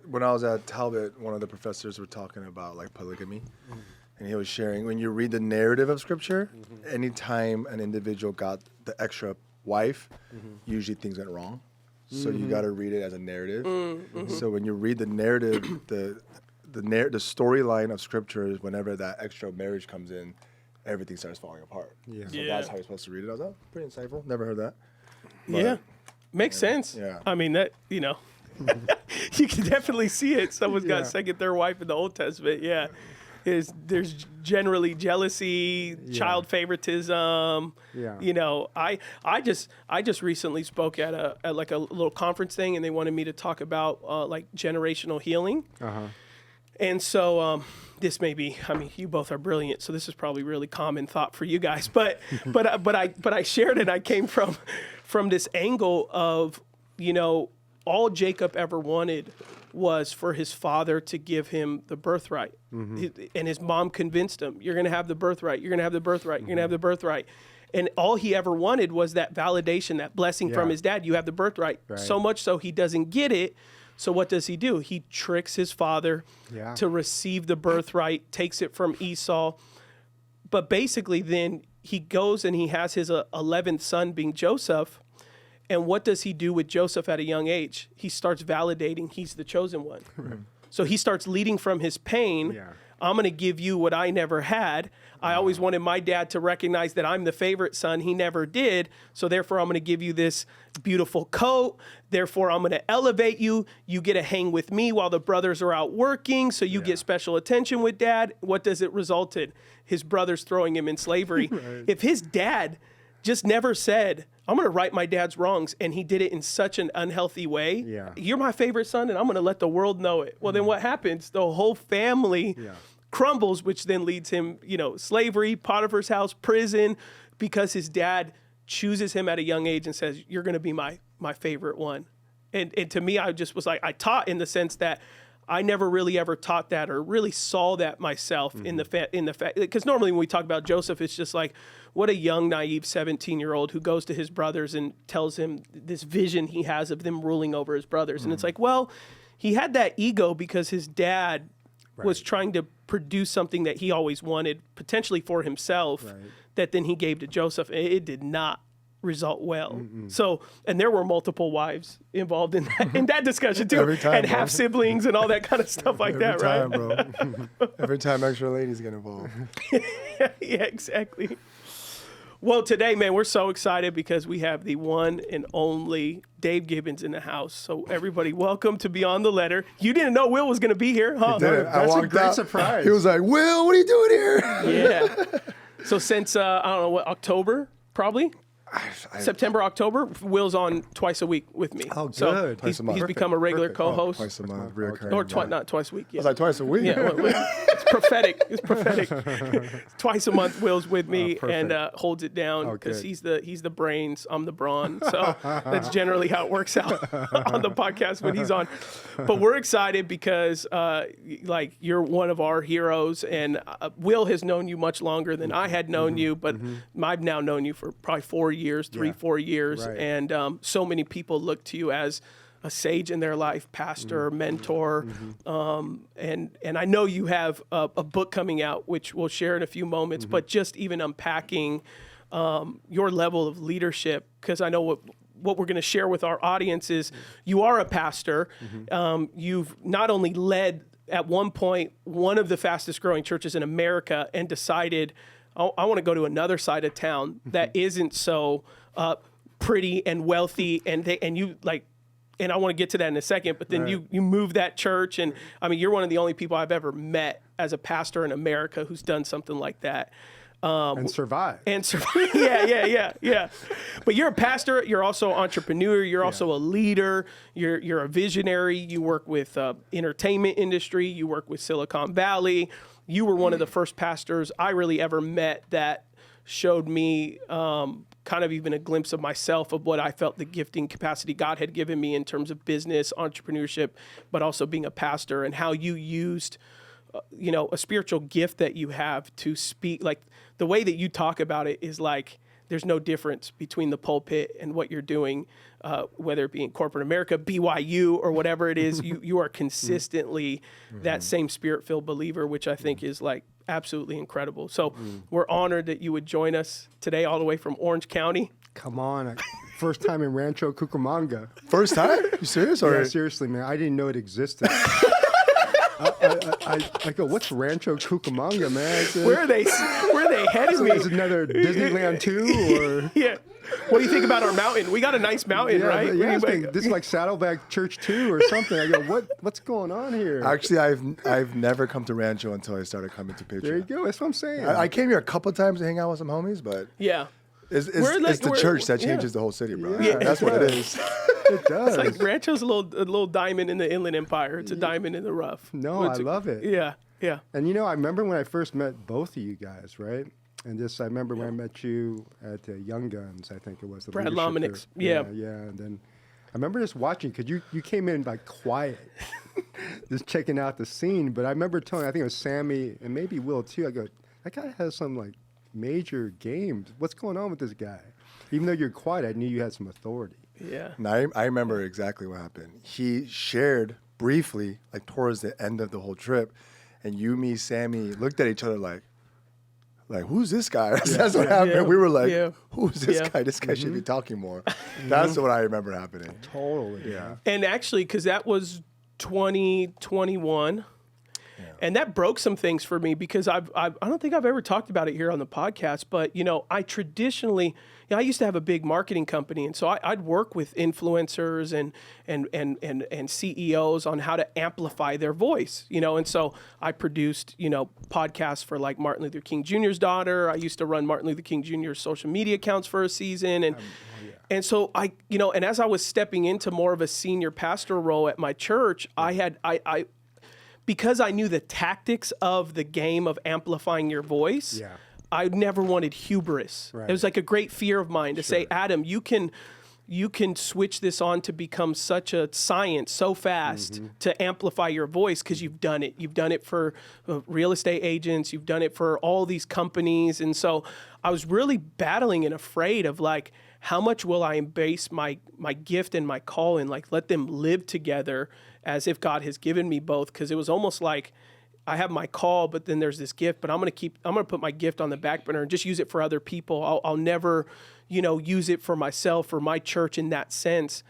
When I was at Talbot, one of the professors were talking about like polygamy, and he was sharing when you read the narrative of Scripture, anytime an individual got the extra wife, usually things went wrong. So you got to read it as a narrative. So when you read the narrative, the storyline of Scripture is whenever that extra marriage comes in, everything starts falling apart. Yeah. So that's how you're supposed to read it. I was like, oh, pretty insightful. Never heard that. But, makes sense. Yeah. I mean, that, you know, you can definitely see it. Someone's got second, third wife in the Old Testament. Yeah. There's generally jealousy, child favoritism. Yeah. You know, I just recently spoke at like a little conference thing, and they wanted me to talk about like generational healing. And so this may be, I mean, you both are brilliant, so this is probably really common thought for you guys. But I shared it. I came from this angle of, you know, all Jacob ever wanted was for his father to give him the birthright. And his mom convinced him, you're going to have the birthright. You're going to have the birthright. You're going to have the birthright. And all he ever wanted was that validation, that blessing from his dad. You have the birthright. Right. So much so he doesn't get it. So what does he do? He tricks his father to receive the birthright, takes it from Esau. But basically then he goes and he has his 11th son being Joseph. And what does he do with Joseph at a young age? He starts validating he's the chosen one. Right. So he starts leading from his pain. Yeah. I'm going to give you what I never had. I always wanted my dad to recognize that I'm the favorite son. He never did. So therefore, I'm going to give you this beautiful coat. Therefore, I'm going to elevate you. You get to hang with me while the brothers are out working. So you get special attention with dad. What does it result in? His brothers throwing him in slavery. Right. If his dad just never said, I'm going to right my dad's wrongs, and he did it in such an unhealthy way. Yeah. You're my favorite son, and I'm going to let the world know it. Well, then what happens? The whole family crumbles, which then leads him, you know, slavery, Potiphar's house, prison, because his dad chooses him at a young age and says, you're going to be my favorite one. And to me, I just was like, I taught in the sense that I never really ever taught that or really saw that myself in the fact, because normally when we talk about Joseph, it's just like, what a young, naive 17-year-old who goes to his brothers and tells him this vision he has of them ruling over his brothers. And it's like, well, he had that ego because his dad was trying to produce something that he always wanted, potentially for himself, that then he gave to Joseph. It did not result well. So, and there were multiple wives involved in that discussion too. Every time, and half siblings and all that kind of stuff like that, right? Bro. Every time extra ladies get involved. Yeah, exactly. Well, today, man, we're so excited because we have the one and only Dave Gibbons in the house. So everybody, welcome to Beyond the Letter. You didn't know Will was going to be here, huh? That's a great surprise. He was like, Will, what are you doing here? Yeah. So since, I don't know, what, October, probably? September, October, Will's on twice a week with me. Oh, good. So he's become a regular co-host. Twice a month, reoccurring. Or not twice a week. Yeah. I was like, twice a week? Yeah, it's prophetic. It's prophetic. Twice a month, Will's with me and holds it down because he's the brains, I'm the brawn. So that's generally how it works out on the podcast when he's on. But we're excited because like you're one of our heroes, and Will has known you much longer than I had known you, but I've now known you for probably 4 years, 4 years. Right. And so many people look to you as a sage in their life, pastor, mentor. And I know you have a book coming out, which we'll share in a few moments, but just even unpacking your level of leadership, because I know what we're going to share with our audience is you are a pastor. You've not only led at one point one of the fastest growing churches in America and decided, I want to go to another side of town that isn't so pretty and wealthy, and I want to get to that in a second, but then you move that church, and I mean, you're one of the only people I've ever met as a pastor in America who's done something like that. And survive. Yeah. But you're a pastor. You're also an entrepreneur. You're also a leader. You're a visionary. You work with entertainment industry. You work with Silicon Valley. You were one of the first pastors I really ever met that showed me kind of even a glimpse of myself, of what I felt the gifting capacity God had given me in terms of business, entrepreneurship, but also being a pastor, and how you used a spiritual gift that you have to speak. Like the way that you talk about it is like there's no difference between the pulpit and what you're doing, whether it be in corporate America, BYU, or whatever it is. You are consistently that same spirit-filled believer, which I think is like absolutely incredible. So we're honored that you would join us today all the way from Orange County. Come on. First time in Rancho Cucamonga. First time? You serious? Or? Yeah, seriously, man. I didn't know it existed. I go, what's Rancho Cucamonga, man? Where are they headed me? Is it another Disneyland 2? Or? Yeah. What do you think about our mountain? We got a nice mountain, right? Yeah, this is like Saddleback Church 2 or something. I go, what's going on here? Actually, I've never come to Rancho until I started coming to Patriot. There you go. That's what I'm saying. I came here a couple of times to hang out with some homies, but yeah. It's the church that changes the whole city, bro. Yeah, that's what it is. It does. It's like Rancho's a little diamond in the Inland Empire. It's a diamond in the rough. No, I love it. Yeah, yeah. And I remember when I first met both of you guys, right? And I remember when I met you at Young Guns, I think it was. The Brad leadership Lominix. group. Yeah. And then I remember just watching, because you came in like quiet, just checking out the scene. But I remember telling, I think it was Sammy and maybe Will too, I go, that guy has some like major games. What's going on with this guy? Even though you're quiet, I knew you had some authority. Yeah. And I remember exactly what happened. He shared briefly, like towards the end of the whole trip, and you, me, Sammy looked at each other like who's this guy? That's what happened. Yeah. We were like, Yeah. who's this guy? This guy should be talking more. That's what I remember happening. Totally. Yeah. And actually, because that was 2021. And that broke some things for me, because I don't think I've ever talked about it here on the podcast, but I traditionally, I used to have a big marketing company, and so I'd work with influencers and CEOs on how to amplify their voice, and so I produced podcasts for like Martin Luther King Jr.'s daughter. I used to run Martin Luther King Jr.'s social media accounts for a season, and so and as I was stepping into more of a senior pastor role at my church, because I knew the tactics of the game of amplifying your voice, I never wanted hubris. Right. It was like a great fear of mine to say, Adam, you can switch this on to become such a science so fast to amplify your voice, because you've done it. You've done it for real estate agents. You've done it for all these companies. And so I was really battling and afraid of like, how much will I embrace my gift and my call and like let them live together as if God has given me both? Because it was almost like I have my call, but then there's this gift, but I'm going to put my gift on the back burner and just use it for other people. I'll never, use it for myself or my church in that sense.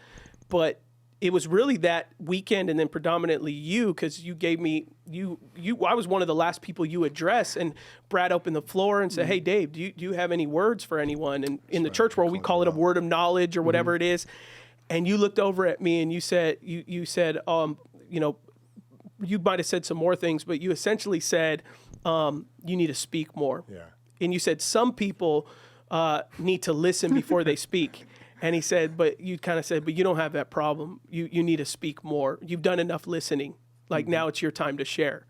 But it was really that weekend, and then predominantly you, because you gave me, I was one of the last people you addressed, and Brad opened the floor and said, hey, Dave, do you have any words for anyone? And in the church world, we call it a word of knowledge or whatever it is. And you looked over at me and you said, you might have said some more things, but you essentially said, you need to speak more. Yeah. And you said, some people need to listen before they speak. And he said, but you kind of said, but you don't have that problem. You need to speak more. You've done enough listening. Like now it's your time to share.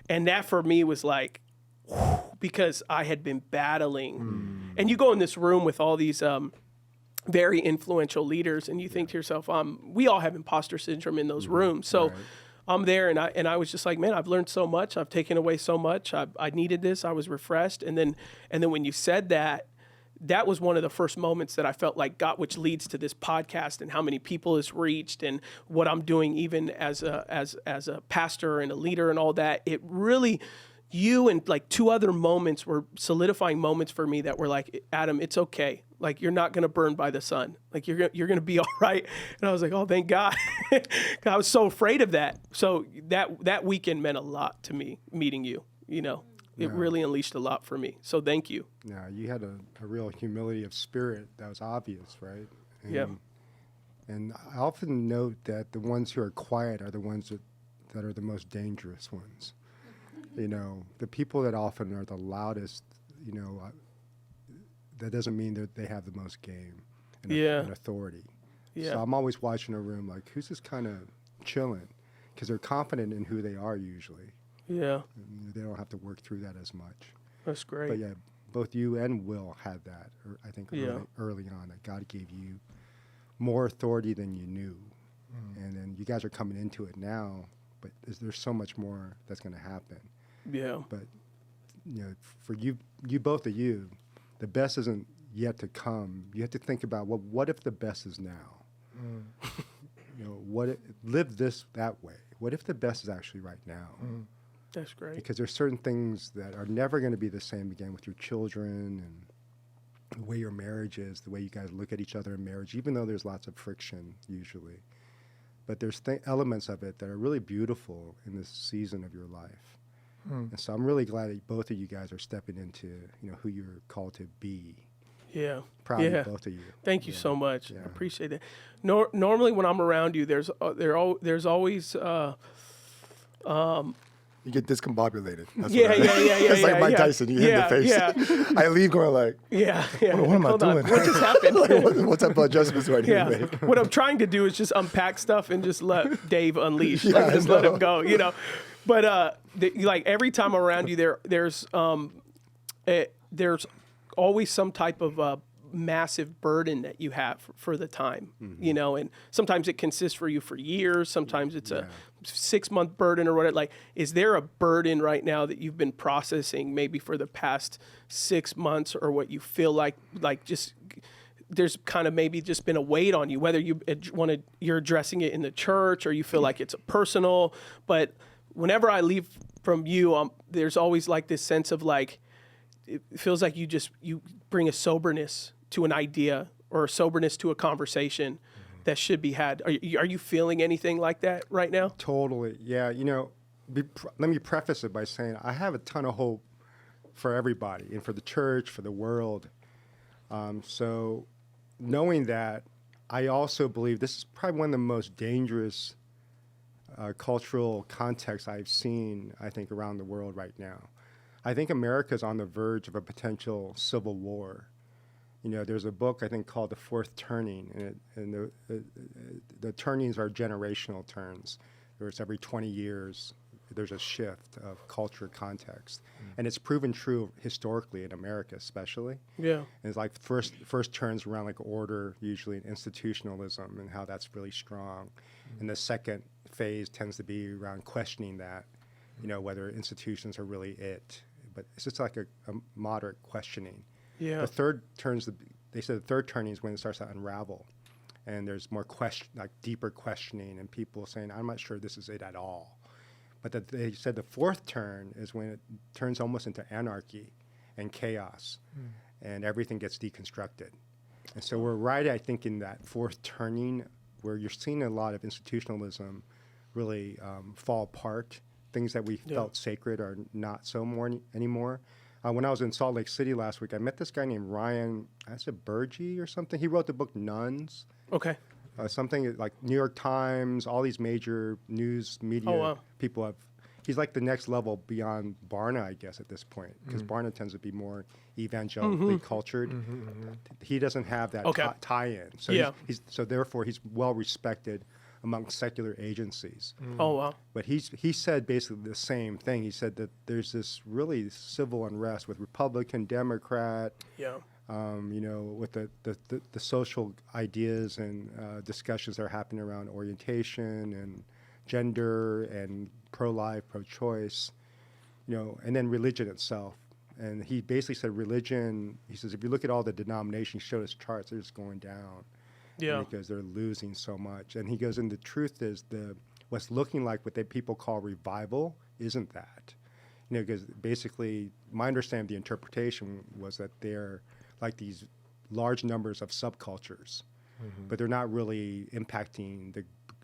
And that for me was like, whew, because I had been battling. And you go in this room with all these very influential leaders, and you think to yourself, we all have imposter syndrome in those rooms. So I'm there, and I was just like, man, I've learned so much. I've taken away so much. I needed this. I was refreshed. And then when you said that, that was one of the first moments that I felt like God, which leads to this podcast and how many people it's reached and what I'm doing even as a pastor and a leader and all that. It really, you and like two other moments were solidifying moments for me that were like, Adam, it's okay. Like, you're not going to burn by the sun. Like, you're going to be all right. And I was like, oh, thank God. I was so afraid of that. So that weekend meant a lot to me, meeting you, It really unleashed a lot for me. So thank you. Yeah, you had a real humility of spirit that was obvious, right? And I often note that the ones who are quiet are the ones that are the most dangerous ones. The people that often are the loudest, that doesn't mean that they have the most game and authority. Yeah. So I'm always watching a room like, who's just kind of chilling? Because they're confident in who they are usually. Yeah. They don't have to work through that as much. That's great. But yeah, both you and Will had that, I think, early on, that God gave you more authority than you knew. And then you guys are coming into it now, but there's so much more that's going to happen. Yeah. But, for you both of you, the best isn't yet to come, you have to think about, well, what if the best is now? You know, live this that way. What if the best is actually right now? That's great. Because there's certain things that are never going to be the same again with your children and the way your marriage is, the way you guys look at each other in marriage, even though there's lots of friction usually. But there's elements of it that are really beautiful in this season of your life. And so I'm really glad that both of you guys are stepping into, you know, who you're called to be. Yeah. Proud of both of you. Thank you so much. I appreciate it. Normally when I'm around you, there's always You get discombobulated. That's Yeah. It's like Mike Tyson. You hit in the face. Yeah. I leave going like, what am I Hold on. doing? What just happened? Like, what's up adjustments do I need to make? What I'm trying to do is just unpack stuff and just let Dave unleash. Like, just let him go, you know. But like every time around you, there's always some type of massive burden that you have for the time, you know, and sometimes it consists for you for years. Sometimes it's a 6-month burden or whatever. Like, is there a burden right now that you've been processing maybe for the past 6 months, or what you feel like just there's kind of maybe just been a weight on you, whether you're addressing it in the church or you feel like it's a personal, but whenever I leave from you, there's always like this sense of like, it feels like you bring a soberness to an idea or a soberness to a conversation that should be had. Are you feeling anything like that right now? Totally. Yeah. You know, let me preface it by saying I have a ton of hope for everybody and for the church, for the world. So knowing that, I also believe this is probably one of the most dangerous cultural contexts I've seen, I think, around the world right now. I think America's on the verge of a potential civil war. You know, there's a book, I think, called The Fourth Turning, and the turnings are generational turns. There's every 20 years, there's a shift of culture context. And it's proven true historically in America, especially. Yeah. And it's like first turns around like order, usually, and institutionalism, and how that's really strong. And the second phase tends to be around questioning that, you know, whether institutions are really it. But it's just like a moderate questioning. Yeah. The third turns, they said the third turning is when it starts to unravel. And there's more deeper questioning, and people saying, I'm not sure this is it at all. But they said the fourth turn is when it turns almost into anarchy and chaos, and everything gets deconstructed. And so we're right, I think, in that fourth turning where you're seeing a lot of institutionalism really fall apart. Things that we felt sacred are not so anymore. When I was in Salt Lake City last week, I met this guy named Ryan, Burgi or something. He wrote the book Nuns. Okay. Something like New York Times, all these major news media people have. He's like the next level beyond Barna, I guess, at this point, because Barna tends to be more evangelically cultured. He doesn't have that tie-in. So so therefore he's well respected among secular agencies. Oh, wow. But he said basically the same thing. He said that there's this really civil unrest with Republican, Democrat, you know, with the social ideas and discussions that are happening around orientation and gender and pro-life, pro-choice, you know, and then religion itself. And he basically said he says, if you look at all the denominations, he showed us charts, they're just going down. Yeah. Because they're losing so much. And he goes, and the truth is what's looking like what people call revival isn't that. You know, because basically my understanding of the interpretation was that they're like these large numbers of subcultures, but they're not really impacting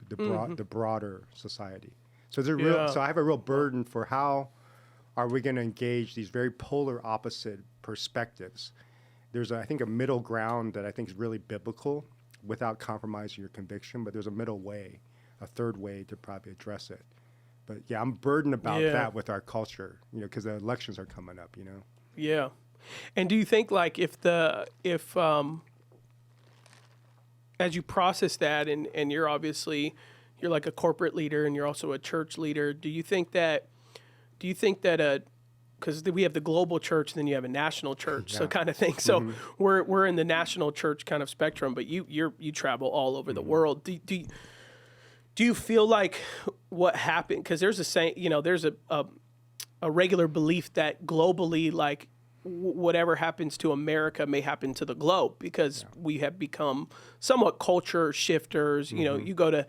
the broader society. So so I have a real burden for how are we going to engage these very polar opposite perspectives. There's, I think, a middle ground that I think is really biblical without compromising your conviction, but there's a middle way, a third way to probably address it. But yeah, I'm burdened about that with our culture, you know, because the elections are coming up, you know. Yeah. And do you think like if as you process that and you're like a corporate leader and you're also a church leader, do you think that because we have the global church and then you have a national church, so kind of thing. So we're in the national church kind of spectrum, but you travel all over the world. Do you feel like what happened? Because there's a saying, you know, there's a regular belief that globally, like whatever happens to America may happen to the globe, because we have become somewhat culture shifters. You know, you go to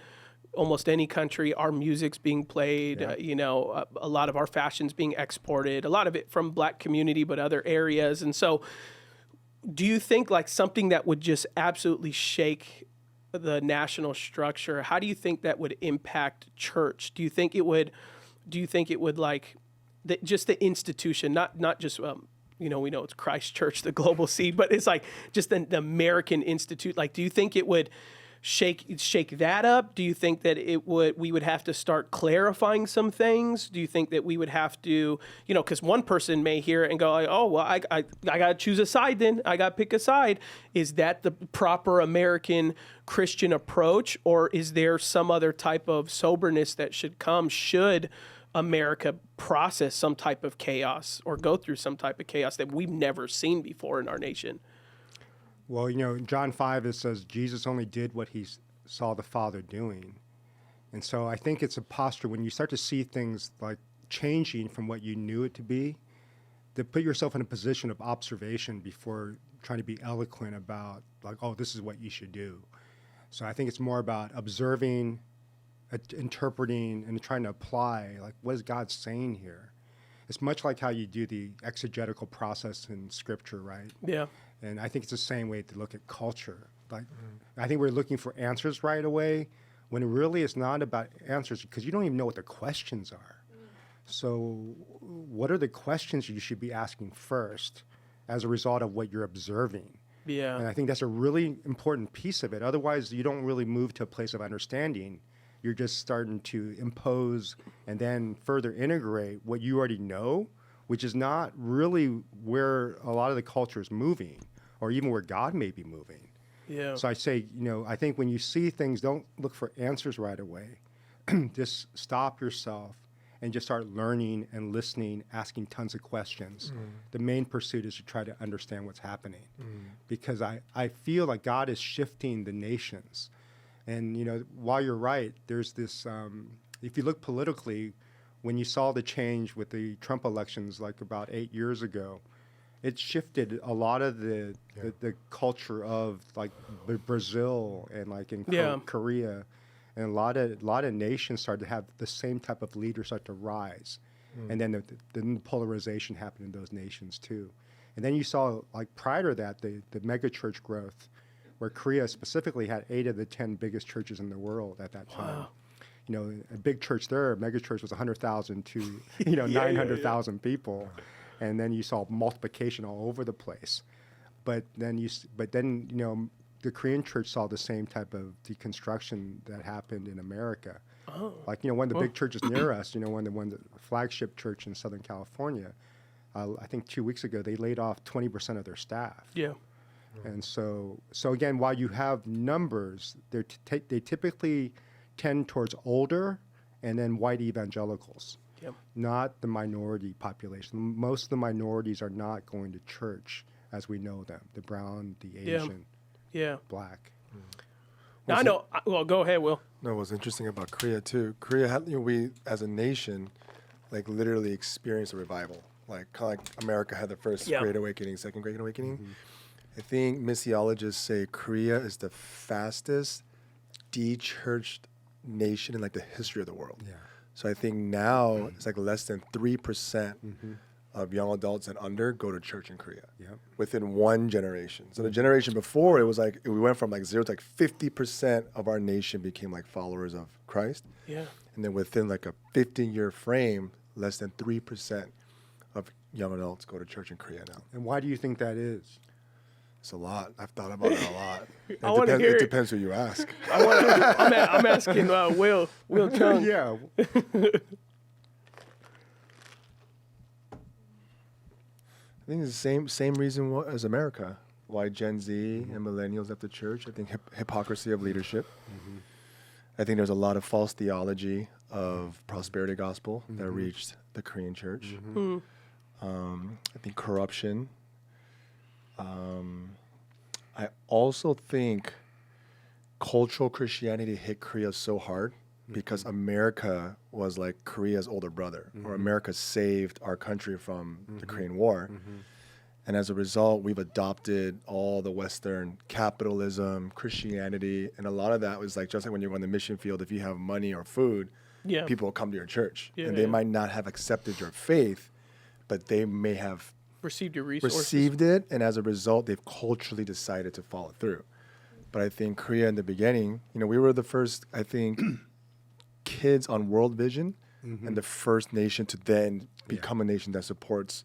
almost any country, our music's being played, a lot of our fashion's being exported, a lot of it from Black community, but other areas. And so do you think like something that would just absolutely shake the national structure, how do you think that would impact church? Do you think it would like just the institution, not just, we know it's Christ Church, the global seed, but it's like just the American Institute. Like, do you think it would shake that up? Do you think that we would have to start clarifying some things? Do you think that we would have to, because one person may hear it and go, like, oh, well, I got to choose a side then. I got to pick a side. Is that the proper American Christian approach, or is there some other type of soberness that should come should America process some type of chaos or go through some type of chaos that we've never seen before in our nation? Well, in John 5, it says Jesus only did what he saw the Father doing. And so I think it's a posture when you start to see things like changing from what you knew it to be, to put yourself in a position of observation before trying to be eloquent about like, oh, this is what you should do. So I think it's more about observing, interpreting, and trying to apply, like, what is God saying here? It's much like how you do the exegetical process in Scripture, right? Yeah. And I think it's the same way to look at culture. Like, I think we're looking for answers right away, when really it's not about answers, because you don't even know what the questions are. So what are the questions you should be asking first as a result of what you're observing? Yeah. And I think that's a really important piece of it. Otherwise, you don't really move to a place of understanding. You're just starting to impose and then further integrate what you already know, which is not really where a lot of the culture is moving, or even where God may be moving. Yeah. So I say, I think when you see things, don't look for answers right away. Just stop yourself and just start learning and listening, asking tons of questions. The main pursuit is to try to understand what's happening, because I feel like God is shifting the nations. And, while you're right, there's this, if you look politically, when you saw the change with the Trump elections, like about 8 years ago, it shifted a lot of the culture of like Brazil and like in Korea, and a lot of nations started to have the same type of leaders start to rise, and then the polarization happened in those nations too. And then you saw, like, prior to that, the mega church growth, where Korea specifically had 8 of the 10 biggest churches in the world at that time. Wow. A big church there, a mega church was 100,000 to 900,000 people, and then you saw multiplication all over the place. But then the Korean church saw the same type of deconstruction that happened in America. Oh. Like, one of the big churches near us, the flagship church in Southern California, I think 2 weeks ago, they laid off 20% of their staff. Yeah. And so again, while you have numbers, they typically tend towards older and then white evangelicals, not the minority population. Most of the minorities are not going to church as we know them, the brown, the Asian, Black. Now, I know. Well, go ahead, Will. No, what's interesting about Korea too, Korea had, we as a nation, like, literally experienced a revival. Like, kind of like America had the first Great Awakening, second Great Awakening. I think missiologists say Korea is the fastest de-churched nation in like the history of the world. Yeah. So I think now it's like less than 3% of young adults and under go to church in Korea within one generation. So the generation before, it was like we went from like 0 to like 50% of our nation became like followers of Christ. Yeah. And then within like a 15-year frame, less than 3% of young adults go to church in Korea now. And why do you think that is? It's a lot. I've thought about it a lot. It depends who you ask. I'm asking Will Chung. Yeah. I think it's the same reason as America. Why Gen Z and millennials left the church. I think hypocrisy of leadership. I think there's a lot of false theology of prosperity gospel that reached the Korean church. I think corruption. I also think cultural Christianity hit Korea so hard because America was like Korea's older brother, or America saved our country from the Korean War. And as a result, we've adopted all the Western capitalism, Christianity, and a lot of that was like, just like when you're on the mission field, if you have money or food, people will come to your church. And they might not have accepted your faith, but they may have received your resources. Received it, and as a result, they've culturally decided to follow through. But I think Korea in the beginning, we were the first, I think, kids on World Vision, and the first nation to then become a nation that supports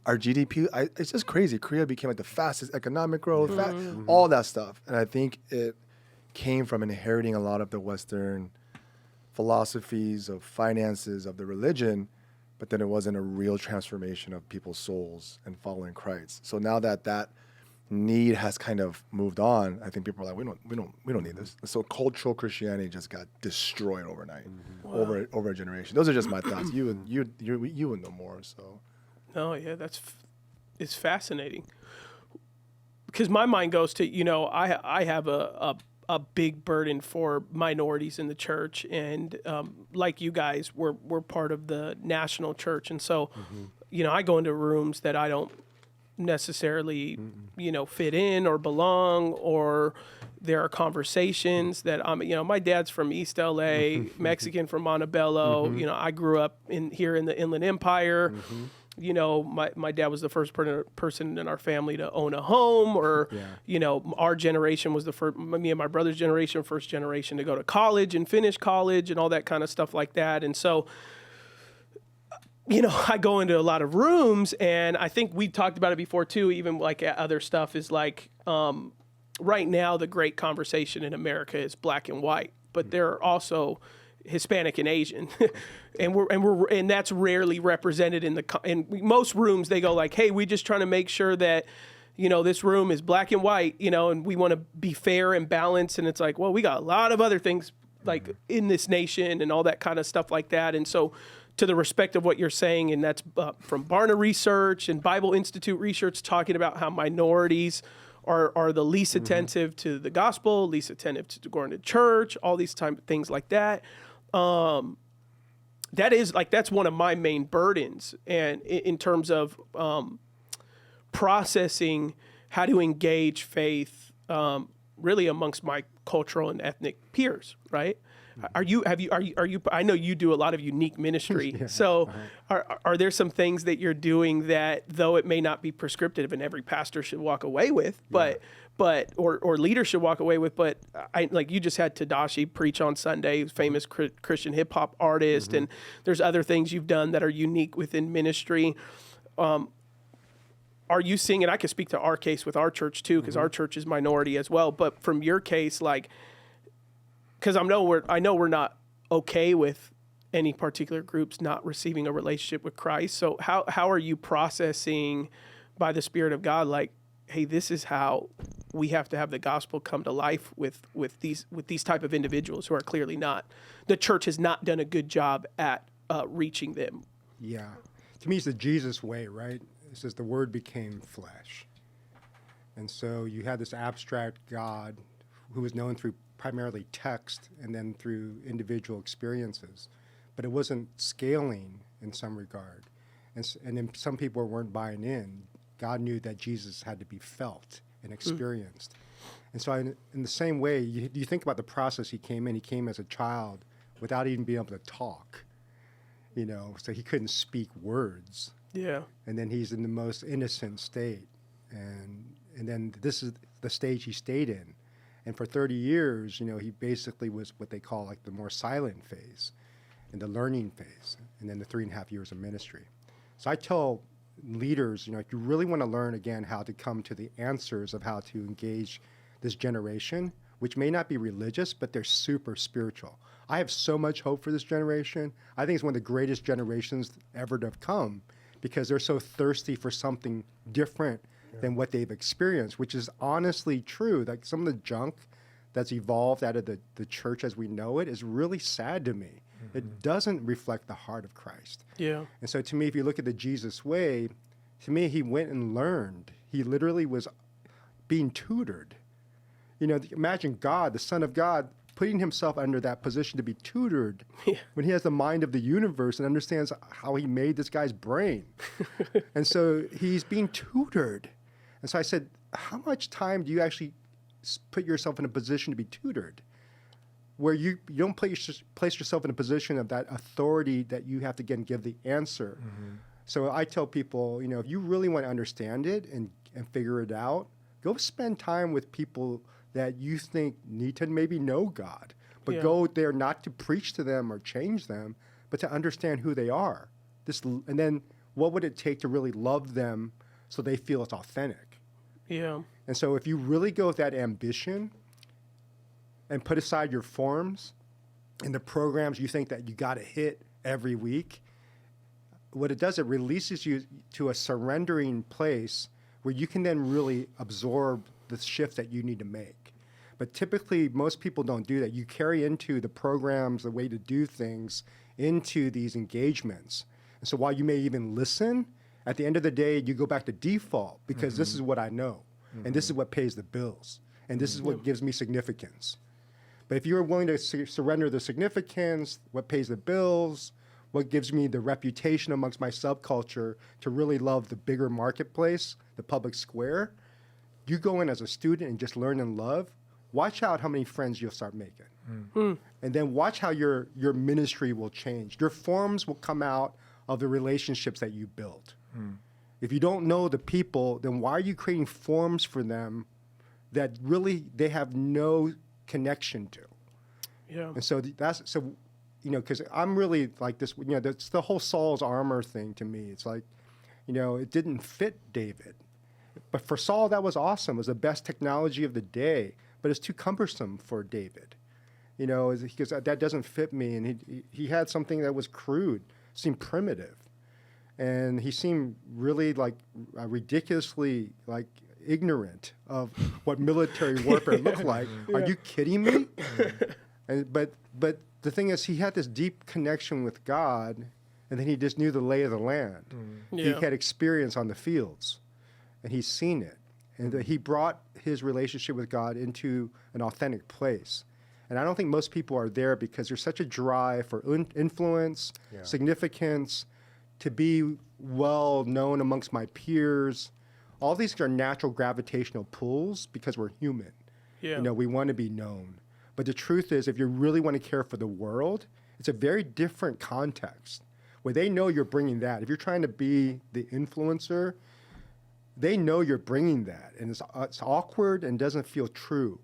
our GDP. It's just crazy. Korea became like the fastest economic growth, all that stuff. And I think it came from inheriting a lot of the Western philosophies of finances, of the religion, but then it wasn't a real transformation of people's souls and following Christ. So now that need has kind of moved on, I think people are like, we don't need this. So cultural Christianity just got destroyed overnight, over a generation. Those are just my thoughts. You would know more. So. Oh yeah, it's fascinating. Because my mind goes to I have a big burden for minorities in the church, and like you guys, we're part of the national church, and so I go into rooms that I don't necessarily fit in or belong, or there are conversations that my dad's from East LA, Mexican from Montebello. I grew up here in the Inland Empire. My dad was the first person in our family to own a home, or, our generation was the first, me and my brother's generation, first generation to go to college and finish college and all that kind of stuff like that. And so, I go into a lot of rooms, and I think we talked about it before too, even like other stuff is like, right now, the great conversation in America is black and white, but there are also Hispanic and Asian, and that's rarely represented in most rooms. They go like, "Hey, we just trying to make sure that this room is black and white, and we want to be fair and balanced." And it's like, well, we got a lot of other things like in this nation and all that kind of stuff like that. And so, to the respect of what you're saying, and that's from Barna Research and Bible Institute research talking about how minorities are the least attentive to the gospel, least attentive to going to church, all these things like that. That's one of my main burdens, and in terms of processing how to engage faith, really amongst my cultural and ethnic peers, right? Are you? I know you do a lot of unique ministry. So, are there some things that you're doing that, though it may not be prescriptive and every pastor should walk away with, or leader should walk away with, but like you just had Tadashi preach on Sunday, famous Christian hip hop artist, and there's other things you've done that are unique within ministry. Are you seeing, and I can speak to our case with our church too, because our church is minority as well, but from your case, like, because I know we're not okay with any particular groups not receiving a relationship with Christ. So how are you processing by the Spirit of God, like, hey, this is how we have to have the gospel come to life with these type of individuals who are clearly not, the church has not done a good job at reaching them. Yeah. To me, it's the Jesus way, right? It says the word became flesh. And so you had this abstract God who was known through primarily text and then through individual experiences, but it wasn't scaling in some regard. And then some people weren't buying in. God knew that Jesus had to be felt and experienced. And so in the same way, you think about the process he came as a child without even being able to talk, so he couldn't speak words. Yeah. And then he's in the most innocent state. And then this is the stage he stayed in. And for 30 years, he basically was what they call like the more silent phase and the learning phase, and then the 3.5 years of ministry. So I tell leaders, if you really want to learn again how to come to the answers of how to engage this generation, which may not be religious, but they're super spiritual. I have so much hope for this generation. I think it's one of the greatest generations ever to have come because they're so thirsty for something different than what they've experienced, which is honestly true. Like some of the junk that's evolved out of the church as we know it is really sad to me. It doesn't reflect the heart of Christ. Yeah. And so to me, if you look at the Jesus way, to me, he went and learned. He literally was being tutored. Imagine God, the Son of God, putting himself under that position to be tutored when he has the mind of the universe and understands how he made this guy's brain. And so he's being tutored. And so I said, how much time do you actually put yourself in a position to be tutored? Where you don't place yourself in a position of that authority that you have to again give the answer. So I tell people, you know, if you really want to understand it and figure it out, go spend time with people that you think need to maybe know God, but go there not to preach to them or change them, but to understand who they are. And then what would it take to really love them so they feel it's authentic? Yeah. And so if you really go with that ambition and put aside your forms and the programs you think that you got to hit every week, what it does, it releases you to a surrendering place where you can then really absorb the shift that you need to make. But typically, most people don't do that. You carry into the programs, the way to do things, into these engagements. And so while you may even listen, at the end of the day, you go back to default because this is what I know, and this is what pays the bills, and this is what gives me significance. But if you're willing to surrender the significance, what pays the bills, what gives me the reputation amongst my subculture to really love the bigger marketplace, the public square, you go in as a student and just learn and love, watch out how many friends you'll start making. And then watch how your ministry will change. Your forms will come out of the relationships that you built. If you don't know the people, then why are you creating forms for them that really they have no connection to? Yeah. And so you know, because I'm really like this, you know, that's the whole Saul's armor thing to me. It's like, you know, it didn't fit David. But for Saul, that was awesome. It was the best technology of the day, but it's too cumbersome for David. You know, because that doesn't fit me. And he had something that was crude, seemed primitive. And he seemed really like ridiculously like ignorant of what military warfare looked like. Are you kidding me? But the thing is, he had this deep connection with God, and then he just knew the lay of the land. He had experience on the fields, and he's seen it. And he brought his relationship with God into an authentic place. And I don't think most people are there because there's such a drive for influence, significance, to be well known amongst my peers. All these are natural gravitational pulls because we're human. You know, we want to be known. But the truth is, if you really want to care for the world, it's a very different context where they know you're bringing that. If you're trying to be the influencer, they know you're bringing that. And it's awkward and doesn't feel true.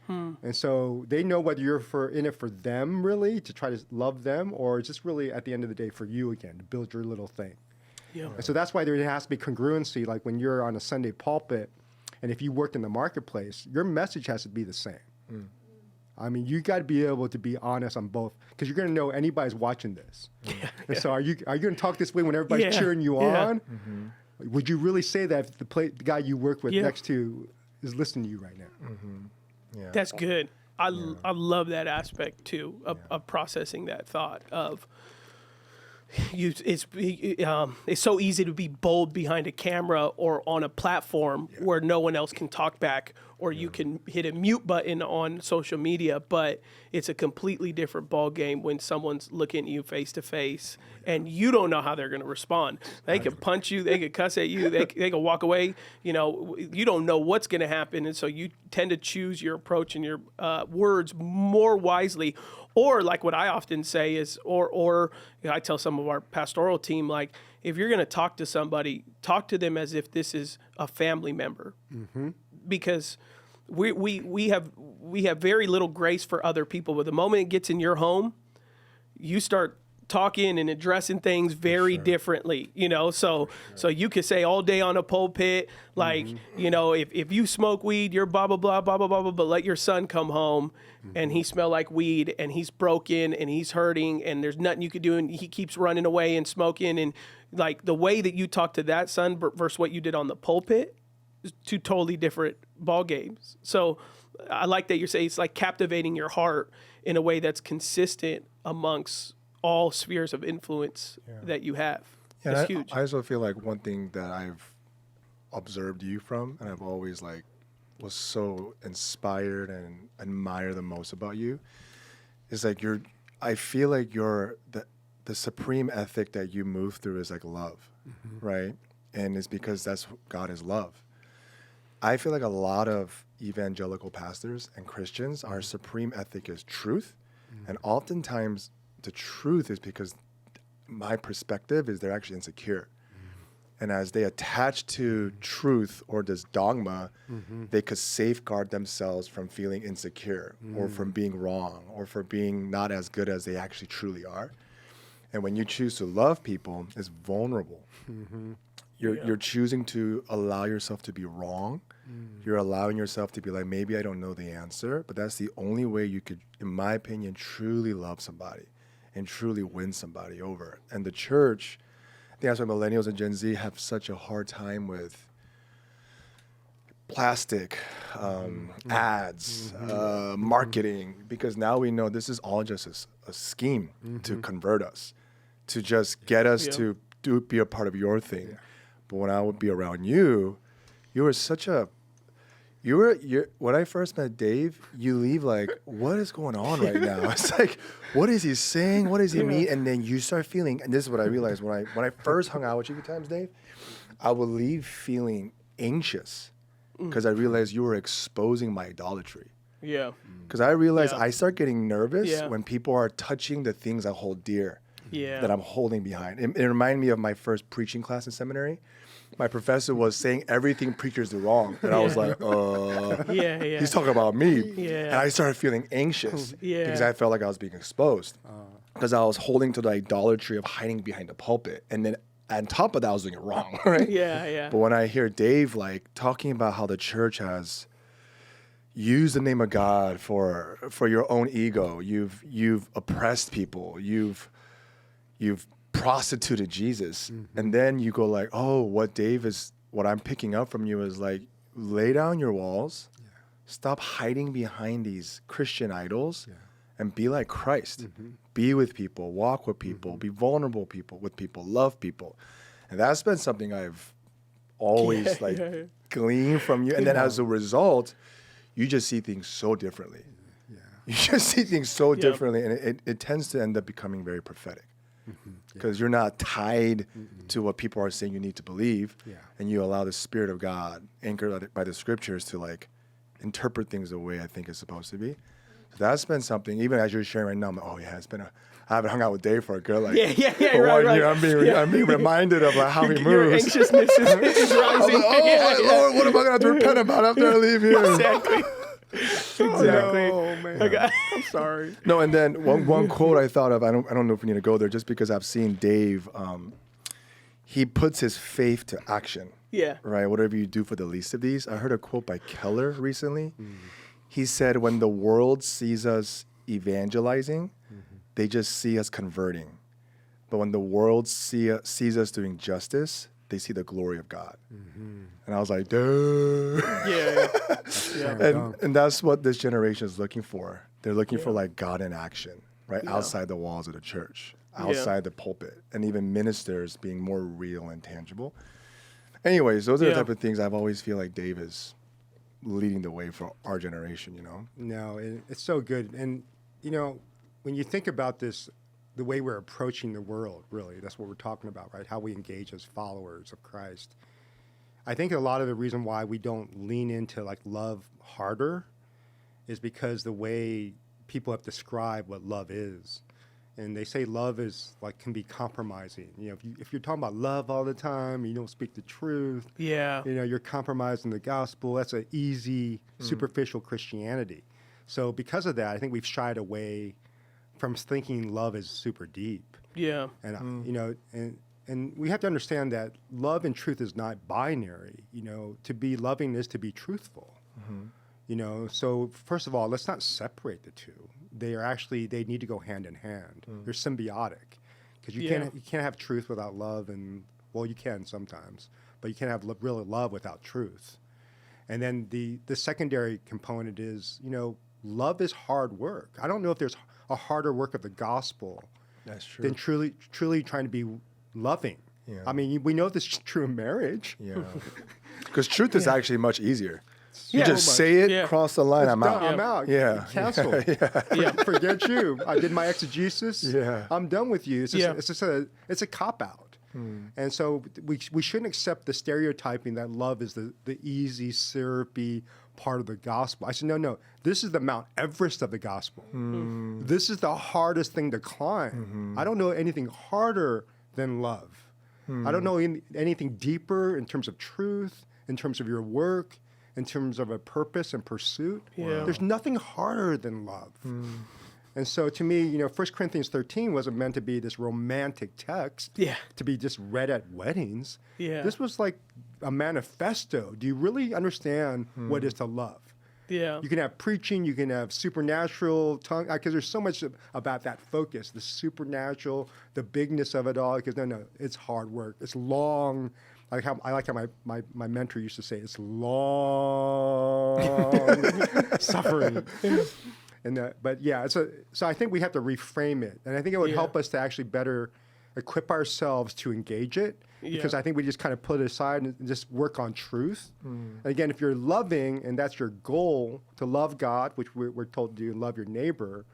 And so they know whether you're in it for them, really, to try to love them, or just really, at the end of the day, for you again, to build your little thing. And so that's why there has to be congruency, like when you're on a Sunday pulpit, and if you worked in the marketplace, your message has to be the same. I mean, you got to be able to be honest on both, because you're going to know anybody's watching this. And so are you going to talk this way when everybody's cheering you on? Would you really say that if the guy you work with next to is listening to you right now? That's good. I love that aspect too of processing that thought of it's so easy to be bold behind a camera or on a platform where no one else can talk back, or you can hit a mute button on social media, but it's a completely different ball game when someone's looking at you face to face and you don't know how they're going to respond. They could punch you, they could cuss at you, they could walk away. You know, you don't know what's going to happen, and so you tend to choose your approach and your words more wisely. Or like what I often say is, or you know, I tell some of our pastoral team, like, if you're going to talk to somebody, talk to them as if this is a family member, because we have very little grace for other people. But the moment it gets in your home, you start talking and addressing things very differently, you know. So you could say all day on a pulpit, like, you know, if you smoke weed, you're blah blah blah blah blah blah blah. But let your son come home and he smell like weed and he's broken and he's hurting and there's nothing you could do and he keeps running away and smoking, and like the way that you talk to that son versus what you did on the pulpit is two totally different ball games. So I like that you're saying it's like captivating your heart in a way that's consistent amongst all spheres of influence that you have. That's huge. I also feel like one thing that I've observed you from, and I've always like was so inspired and admire the most about you is like I feel like the supreme ethic that you move through is like love, right? And it's because God is love. I feel like a lot of evangelical pastors and Christians, our supreme ethic is truth. And oftentimes the truth is because my perspective is they're actually insecure. And as they attach to truth or this dogma, they could safeguard themselves from feeling insecure or from being wrong or for being not as good as they actually truly are. And when you choose to love people, it's vulnerable. You're choosing to allow yourself to be wrong. You're allowing yourself to be like, maybe I don't know the answer, but that's the only way you could, in my opinion, truly love somebody and truly win somebody over. And the church, I think that's why millennials and Gen Z have such a hard time with plastic, ads, marketing, because now we know this is all just a scheme to convert us, to just get us to be a part of your thing. Yeah. But when I would be around you, you were such a, when I first met Dave, you leave like, what is going on right now? It's like, what is he saying? What does he mean? And then you start feeling, and this is what I realized when I first hung out with you a few times, Dave, I would leave feeling anxious because I realized you were exposing my idolatry. Yeah. Because I realized I start getting nervous when people are touching the things I hold dear. That I'm holding behind. It reminded me of my first preaching class in seminary. My professor was saying everything preachers do wrong. And I was like, he's talking about me. Yeah. And I started feeling anxious because I felt like I was being exposed. Because I was holding to the idolatry of hiding behind the pulpit. And then on top of that, I was doing it wrong, right? But when I hear Dave like talking about how the church has used the name of God for your own ego, you've oppressed people, you've prostituted Jesus. And then you go like, oh, what I'm picking up from you is like, lay down your walls, stop hiding behind these Christian idols, and be like Christ. Be with people, walk with people, be vulnerable with people, love people. And that's been something I've always gleaned from you. And then as a result, you just see things so differently. You just see things so differently, and it tends to end up becoming very prophetic. Because you're not tied to what people are saying you need to believe, and you allow the Spirit of God, anchored by the Scriptures, to like interpret things the way I think it's supposed to be. So that's been something. Even as you're sharing right now, I'm like, oh yeah, I haven't hung out with Dave for a good like for 1 year. I'm being reminded of like how he moves. Your anxiousness is rising. Like, Lord, what am I gonna have to repent about after I leave here? Exactly. Oh man, I'm sorry. No, and then one quote I thought of. I don't know if we need to go there, just because I've seen Dave. He puts his faith to action. Yeah. Right. Whatever you do for the least of these. I heard a quote by Keller recently. He said, "When the world sees us evangelizing, they just see us converting. But when the world sees us doing justice, they see the glory of God." And I was like, dude. And that's what this generation is looking for. They're looking for like God in action, right? Outside the walls of the church, outside the pulpit, and even ministers being more real and tangible. Anyways, those are the type of things I've always feel like Dave is leading the way for our generation, you know? No, it's so good. And, you know, when you think about this, the way we're approaching the world, really, that's what we're talking about, right? How we engage as followers of Christ. I think a lot of the reason why we don't lean into like love harder is because the way people have described what love is. And they say love is like can be compromising. You know, if you're talking about love all the time, you don't speak the truth. You know, you're compromising the gospel. That's an easy, superficial Christianity. So because of that, I think we've shied away from thinking love is super deep. And you know, and we have to understand that love and truth is not binary. You know, to be loving is to be truthful. You know, so first of all, let's not separate the two. They need to go hand in hand. They're symbiotic, because you can't have truth without love, and well, you can sometimes, but you can't have real love without truth. And then the secondary component is, you know, love is hard work. I don't know if there's a harder work of the gospel than truly trying to be loving. I mean, we know this is true in marriage. Because truth is actually much easier. You Yeah. just so much. say it, Yeah. cross the line, I'm Done. out. I'm out. Yeah. Cancel. Yeah. Forget you. I did my exegesis. Yeah. I'm done with you. It's just, Yeah. it's a cop out. And so we shouldn't accept the stereotyping that love is the easy, syrupy part of the gospel. I said, no. This is the Mount Everest of the gospel. This is the hardest thing to climb. I don't know anything harder than love. I don't know anything deeper in terms of truth, in terms of your work, in terms of a purpose and pursuit. Yeah. There's nothing harder than love. And so to me, 1 Corinthians 13 wasn't meant to be this romantic text Yeah. to be just read at weddings. Yeah. This was like a manifesto. Do you really understand what it is to love? Yeah. You can have preaching, you can have supernatural tongue, because there's so much about that focus, the supernatural, the bigness of it all. Because no, it's hard work. It's long. I like how my mentor used to say, it's long suffering. But yeah, so I think we have to reframe it. And I think it would help us to actually better equip ourselves to engage it. Because I think we just kind of put it aside and just work on truth. And again, if you're loving and that's your goal, to love God, which we're told to do, and love your neighbor,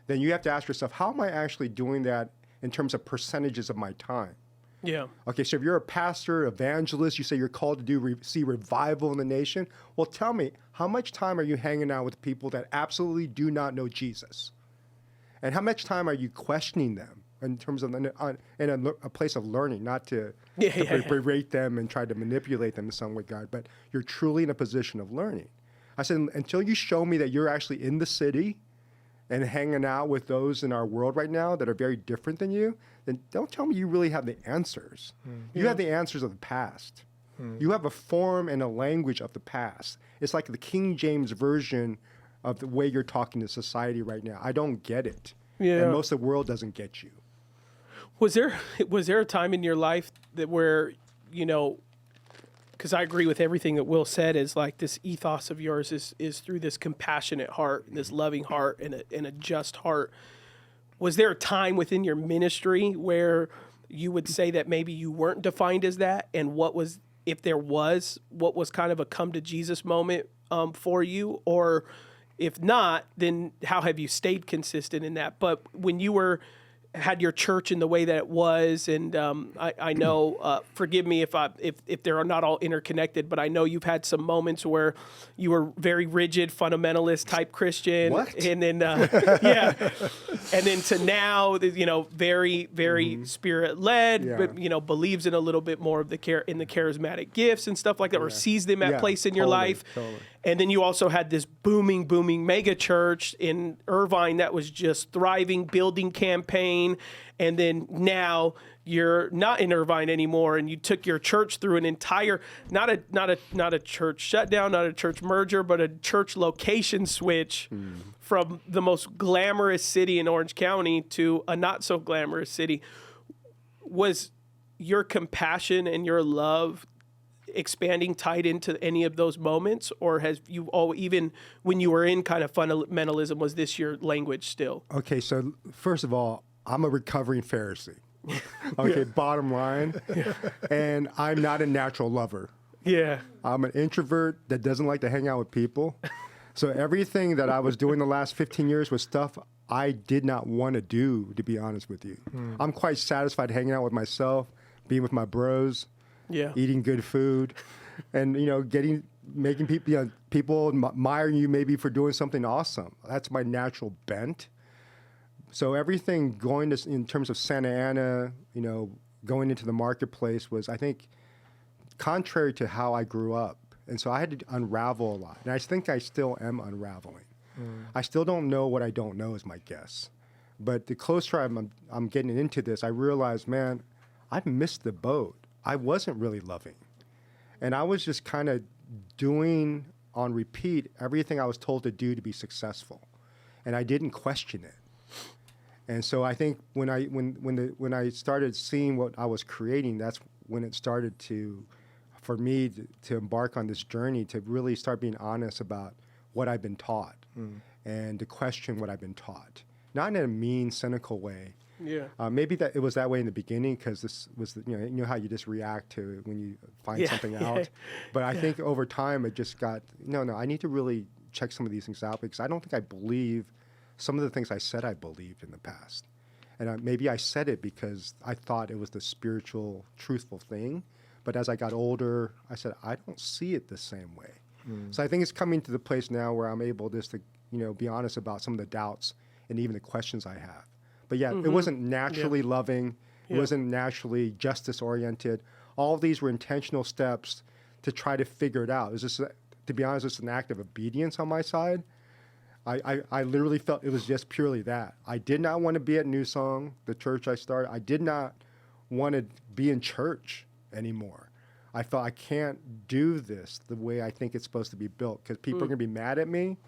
then you have to ask yourself, how am I actually doing that in terms of percentages of my time? Yeah. Okay, so if you're a pastor, evangelist, you say you're called to see revival in the nation. Well, tell me, how much time are you hanging out with people that absolutely do not know Jesus? And how much time are you questioning them in terms of in a place of learning, not to berate them and try to manipulate them in some way, God, but you're truly in a position of learning. I said, until you show me that you're actually in the city and hanging out with those in our world right now that are very different than you, then don't tell me you really have the answers. You have the answers of the past. You have a form and a language of the past. It's like the King James version of the way you're talking to society right now. I don't get it. Yeah. And most of the world doesn't get you. Was there a time in your life that where, because I agree with everything that Will said, is like this ethos of yours is through this compassionate heart, this loving heart, and a just heart. Was there a time within your ministry where you would say that maybe you weren't defined as that? And what was, if there was, what was kind of a come to Jesus moment for you? Or if not, then how have you stayed consistent in that? But when you had your church in the way that it was, and I know, forgive me if they are not all interconnected, but I know you've had some moments where you were very rigid, fundamentalist type Christian, What? and then and then to now, very very spirit led, Yeah. but believes in a little bit more of the charismatic gifts and stuff like that, or sees them at place in your totally, life. totally. And then you also had this booming mega church in Irvine that was just thriving, building campaign. And then now you're not in Irvine anymore, and you took your church through an entire, not a church shutdown, not a church merger, but a church location switch from the most glamorous city in Orange County to a not so glamorous city. Was your compassion and your love expanding tied into any of those moments, or has you even when you were in kind of fundamentalism, was this your language still? Okay, so first of all, I'm a recovering Pharisee. Okay, bottom line. And I'm not a natural lover. Yeah. I'm an introvert that doesn't like to hang out with people. So everything that I was doing the last 15 years was stuff I did not want to do, to be honest with you. I'm quite satisfied hanging out with myself, being with my bros, eating good food, and making people people admire you maybe for doing something awesome. That's my natural bent. So everything going to in terms of Santa Ana, going into the marketplace was, I think, contrary to how I grew up, and so I had to unravel a lot. And I think I still am unraveling. I still don't know what I don't know, is my guess. But the closer I'm getting into this, I realize, man, I've missed the boat. I wasn't really loving. And I was just kind of doing on repeat everything I was told to do to be successful. And I didn't question it. And so I think when I started seeing what I was creating, that's when it started for me to embark on this journey, to really start being honest about what I've been taught and to question what I've been taught. Not in a mean, cynical way, Yeah. Maybe that it was that way in the beginning because this was, you know how you just react to when you find something out. But I think over time it just got, no, I need to really check some of these things out because I don't think I believe some of the things I said I believed in the past. And maybe I said it because I thought it was the spiritual, truthful thing. But as I got older, I said, I don't see it the same way. So I think it's coming to the place now where I'm able just to, be honest about some of the doubts and even the questions I have. But yeah, it wasn't naturally loving. It wasn't naturally justice-oriented. All of these were intentional steps to try to figure it out. It was just, to be honest, it's an act of obedience on my side. I literally felt it was just purely that. I did not want to be at New Song, the church I started. I did not want to be in church anymore. I felt I can't do this the way I think it's supposed to be built because people are going to be mad at me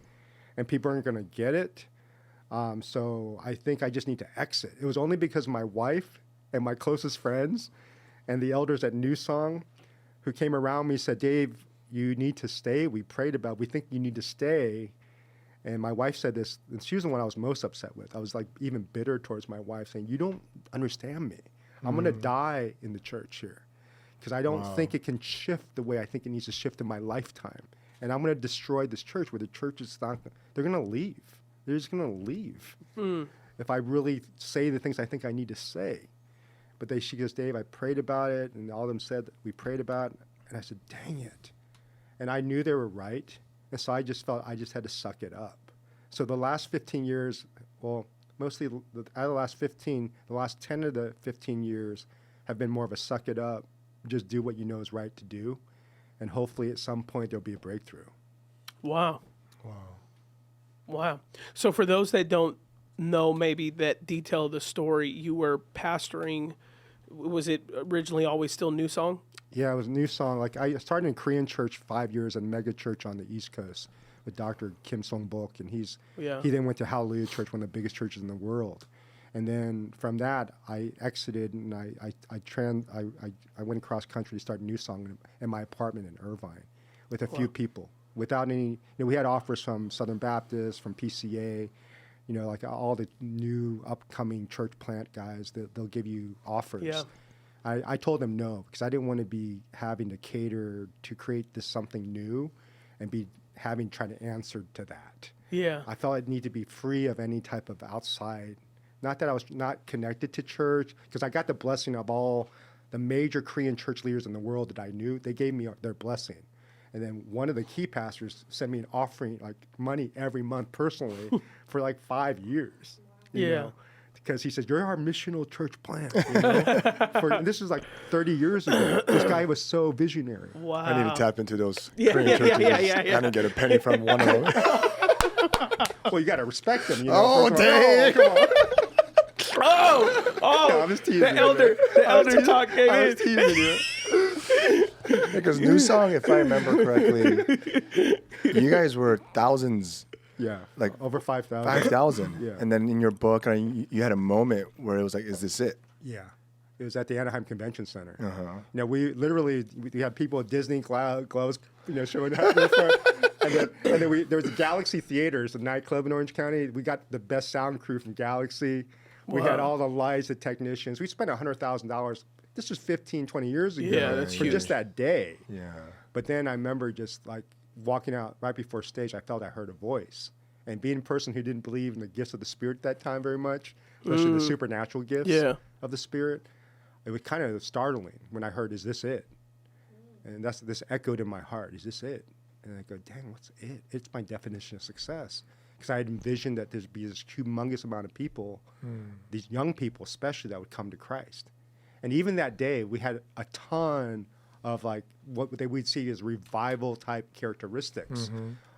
and people aren't going to get it. So I think I just need to exit. It was only because my wife and my closest friends and the elders at New Song who came around me said, Dave, you need to stay. We think you need to stay. And my wife said this, and she was the one I was most upset with. I was like even bitter towards my wife saying, you don't understand me. I'm going to die in the church here because I don't think it can shift the way I think it needs to shift in my lifetime. And I'm going to destroy this church where the church is not, they're going to leave. They're just going to leave if I really say the things I think I need to say. But she goes, Dave, I prayed about it. And all of them said, we prayed about it. And I said, dang it. And I knew they were right. And so I just felt I just had to suck it up. So the last 15 years, well, mostly out of the last 15, the last 10 of the 15 years have been more of a suck it up, just do what you know is right to do. And hopefully at some point there'll be a breakthrough. Wow. So for those that don't know maybe that detail of the story, you were pastoring, was it originally always still New Song? Yeah, it was New Song. Like I started in Korean church 5 years in mega church on the East Coast with Dr. Kim Song-bok, and he then went to Hallelujah Church, one of the biggest churches in the world. And then from that, I exited and I went across country to start New Song in my apartment in Irvine with a few people. Without any, we had offers from Southern Baptist, from PCA, like all the new upcoming church plant guys, they'll give you offers. Yeah. I told them no, because I didn't want to be having to cater to create this something new and be trying to answer to that. Yeah. I felt I'd need to be free of any type of outside, not that I was not connected to church, because I got the blessing of all the major Korean church leaders in the world that I knew. They gave me their blessing. And then one of the key pastors sent me an offering, like money every month personally for like 5 years. You know? Because he said, you're our missional church plant. And this was like 30 years ago. This guy was so visionary. Wow. I need to tap into those Korean churches. I didn't get a penny from one of them. Well, you got to respect them. Oh, dang. Come on. No, I was teasing the elder talk came I in. was teasing you. Because New Song, if I remember correctly, you guys were thousands. Yeah, like over 5,000. 5,000. Yeah. And then in your book, you had a moment where it was like, is this it? Yeah. It was at the Anaheim Convention Center. Uh-huh. We literally had people at Disney gloves, showing up in the front. and then there was Galaxy Theaters, a nightclub in Orange County. We got the best sound crew from Galaxy. We had all the lights, the technicians. We spent $100,000. This was 15, 20 years ago. Yeah, that's for huge. just that day. Yeah. But then I remember just like walking out right before stage, I felt I heard a voice. And being a person who didn't believe in the gifts of the Spirit at that time very much, especially the supernatural gifts of the Spirit, it was kind of startling when I heard, is this it? And this echoed in my heart, is this it? And I go, dang, what's it? It's my definition of success. Because I had envisioned that there'd be this humongous amount of people, these young people especially, that would come to Christ. And even that day, we had a ton of like what we'd see as revival type characteristics.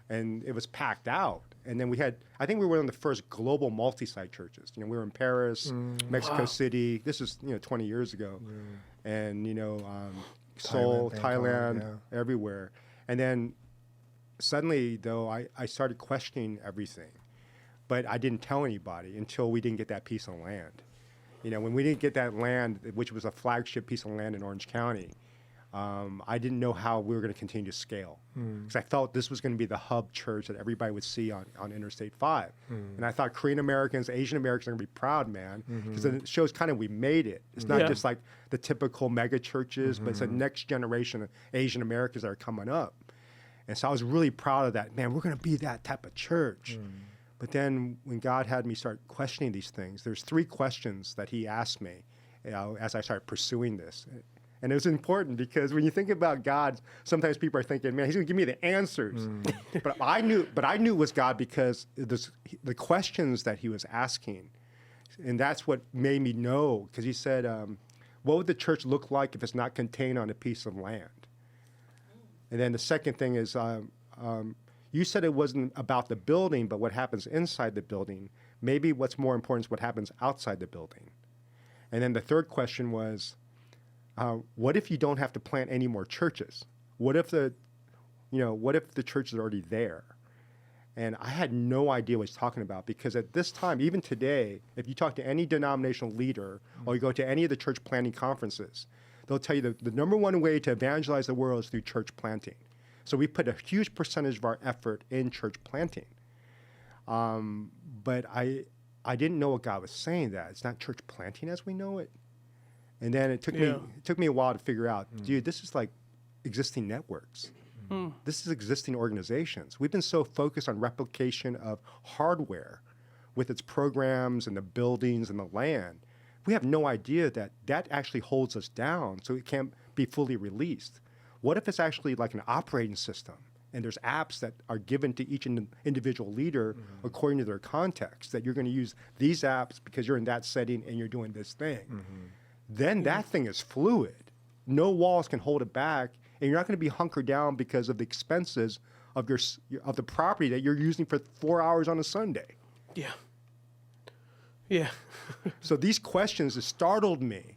And it was packed out. And then I think we were one of the first global multi-site churches. We were in Paris, Mexico City. This is, 20 years ago. And, Seoul, Thailand, everywhere. And then suddenly, though, I started questioning everything. But I didn't tell anybody until we didn't get that piece of land. When we didn't get that land, which was a flagship piece of land in Orange County, I didn't know how we were going to continue to scale because I felt this was going to be the hub church that everybody would see on Interstate 5. And I thought Korean Americans, Asian Americans are going to be proud, man, because then it shows kind of we made it. It's not just like the typical mega churches, but it's the next generation of Asian Americans that are coming up. And so I was really proud of that. Man, we're going to be that type of church. But then when God had me start questioning these things, there's 3 questions that he asked me as I started pursuing this. And it was important because when you think about God, sometimes people are thinking, man, he's going to give me the answers. But I knew it was God because the questions that he was asking. And that's what made me know, because he said, what would the church look like if it's not contained on a piece of land? And then the second thing is, you said it wasn't about the building, but what happens inside the building. Maybe what's more important is what happens outside the building. And then the third question was, what if you don't have to plant any more churches? What if the church is already there? And I had no idea what he's talking about, because at this time, even today, if you talk to any denominational leader or you go to any of the church planting conferences, they'll tell you that the number one way to evangelize the world is through church planting. So we put a huge percentage of our effort in church planting. But I didn't know what God was saying, that it's not church planting as we know it. And then it took me a while to figure out, dude, this is like existing networks. This is existing organizations. We've been so focused on replication of hardware with its programs and the buildings and the land. We have no idea that that actually holds us down, so it can't be fully released. What if it's actually like an operating system, and there's apps that are given to each individual leader according to their context, that you're going to use these apps because you're in that setting and you're doing this thing. Then that thing is fluid. No walls can hold it back, and you're not going to be hunkered down because of the expenses of the property that you're using for 4 hours on a Sunday. Yeah. So these questions, it startled me.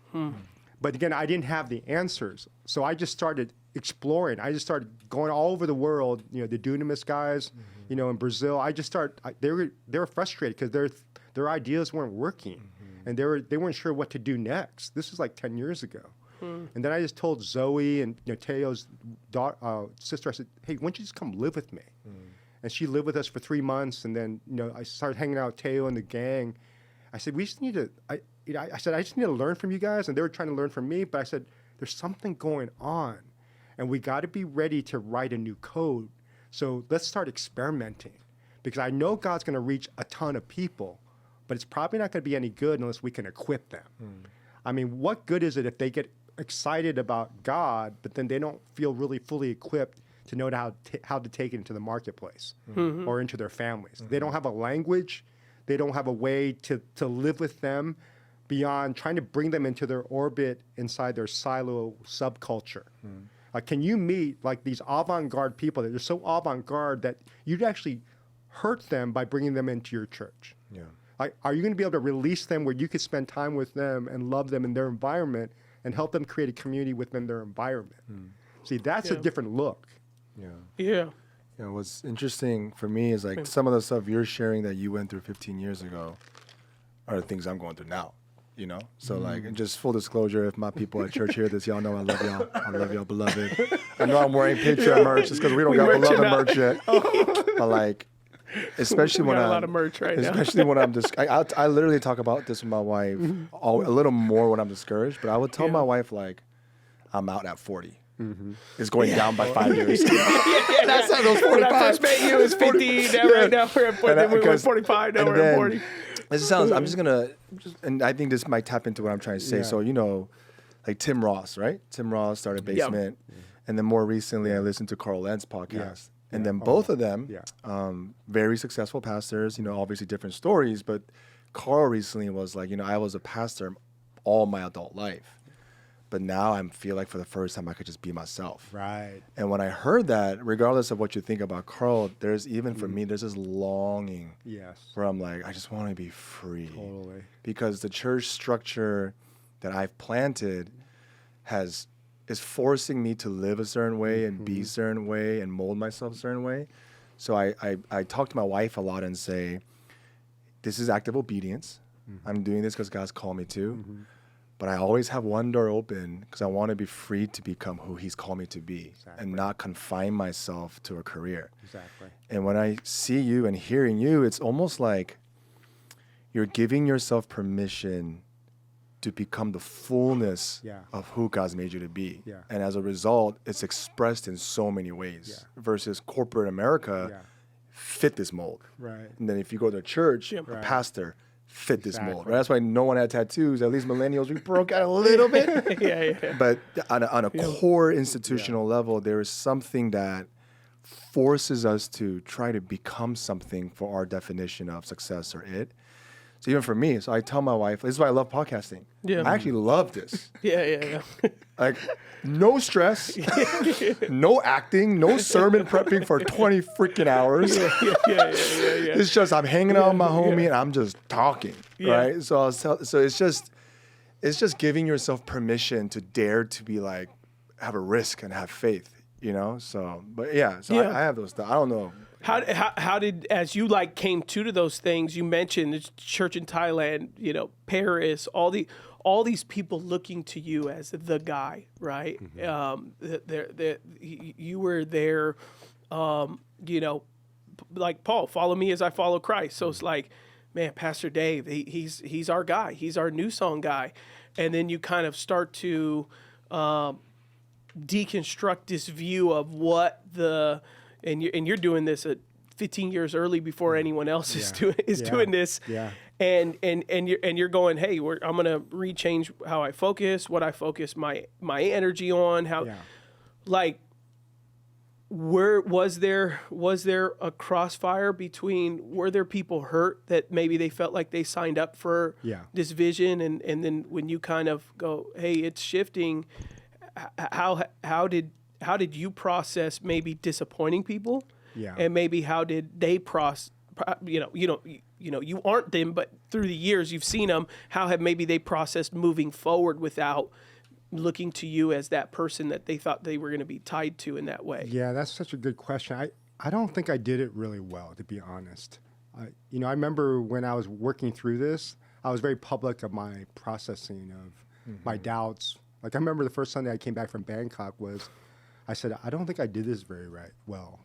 But again, I didn't have the answers. So I just started exploring. I just started going all over the world, the Dunamis guys, in Brazil. They were frustrated because their ideas weren't working. And they weren't sure what to do next. This was like 10 years ago. And then I just told Zoe and Teo's sister, I said, hey, why don't you just come live with me? And she lived with us for 3 months. And then I started hanging out with Teo and the gang. I said, we just need to, I just need to learn from you guys. And they were trying to learn from me. But I said, there's something going on. And we got to be ready to write a new code. So let's start experimenting. Because I know God's going to reach a ton of people. But it's probably not going to be any good unless we can equip them. I mean, what good is it if they get excited about God, but then they don't feel really fully equipped to know how to take it into the marketplace or into their families? They don't have a language. They don't have a way to live with them beyond trying to bring them into their orbit inside their silo subculture. Can you meet like these avant-garde people that are so avant-garde that you'd actually hurt them by bringing them into your church? Like, are you going to be able to release them where you could spend time with them and love them in their environment and help them create a community within their environment? See, that's a different look. What's interesting for me is like some of the stuff you're sharing that you went through 15 years ago are the things I'm going through now. So like, and just full disclosure, if my people at church hear this, y'all know I love y'all. I love y'all, beloved. I know I'm wearing Patreon merch just because we don't got beloved merch yet. But like, especially when a lot of merch right now. Especially when I'm just, I literally talk about this with my wife a little more when I'm discouraged. But I would tell my wife like, I'm out at 40. It's going down by 5 years. That's how those 45. When I first met you, it was 50. Right now we're at 45. Now we're at 40. This sounds. I'm just gonna, and I think this might tap into what I'm trying to say. So like Tim Ross, right? Tim Ross started Basement, and then more recently I listened to Carl Lentz podcast. And then both of them, very successful pastors, obviously different stories, but Carl recently was like, I was a pastor all my adult life, but now I feel like for the first time I could just be myself. Right. And when I heard that, regardless of what you think about Carl, there's even for me, there's this longing where I'm like, I just want to be free. Totally. Because the church structure that I've planted is forcing me to live a certain way and be a certain way and mold myself a certain way. So I talk to my wife a lot and say, this is active obedience. I'm doing this because God's called me to. but I always have one door open because I want to be free to become who he's called me to be and not confine myself to a career. Exactly. And when I see you and hearing you, it's almost like you're giving yourself permission to become the fullness of who God's made you to be. Yeah. And as a result, it's expressed in so many ways versus corporate America fit this mold. Right. And then if you go to church, a pastor fit this mold. Right? That's why no one had tattoos. At least millennials, we broke out a little bit. But on a core institutional level, there is something that forces us to try to become something for our definition of success or it. So even for me, so I tell my wife, this is why I love podcasting. Yeah. I actually love this. Like, no stress, no acting, no sermon prepping for 20 freaking hours. It's just I'm hanging out with my homie and I'm just talking, right? So it's just giving yourself permission to dare to be like, have a risk and have faith, you know? So, but I have those thoughts. I don't know. How did, as you like came to those things, you mentioned the church in Thailand, you know, Paris, all these people looking to you as the guy, right? You were there, you know, like Paul, follow me as I follow Christ. So it's like, man, Pastor Dave, he's our guy. He's our new song guy. And then you kind of start to deconstruct this view of what and you're doing this at 15 years early before anyone else is doing this. Yeah. And you're going, hey, I'm gonna rechange how I focus, what I focus my energy on. Like, where was there a crossfire between? Were there people hurt that maybe they felt like they signed up for this vision, and then when you kind of go, hey, it's shifting. How did you process maybe disappointing people? Yeah. And maybe how did they process? You aren't them, but through the years you've seen them. How have maybe they processed moving forward without looking to you as that person that they thought they were going to be tied to in that way? Yeah, that's such a good question. I don't think I did it really well, to be honest. I remember when I was working through this, I was very public of my processing of my doubts. Like, I remember the first Sunday I came back from Bangkok I said, I don't think I did this very well,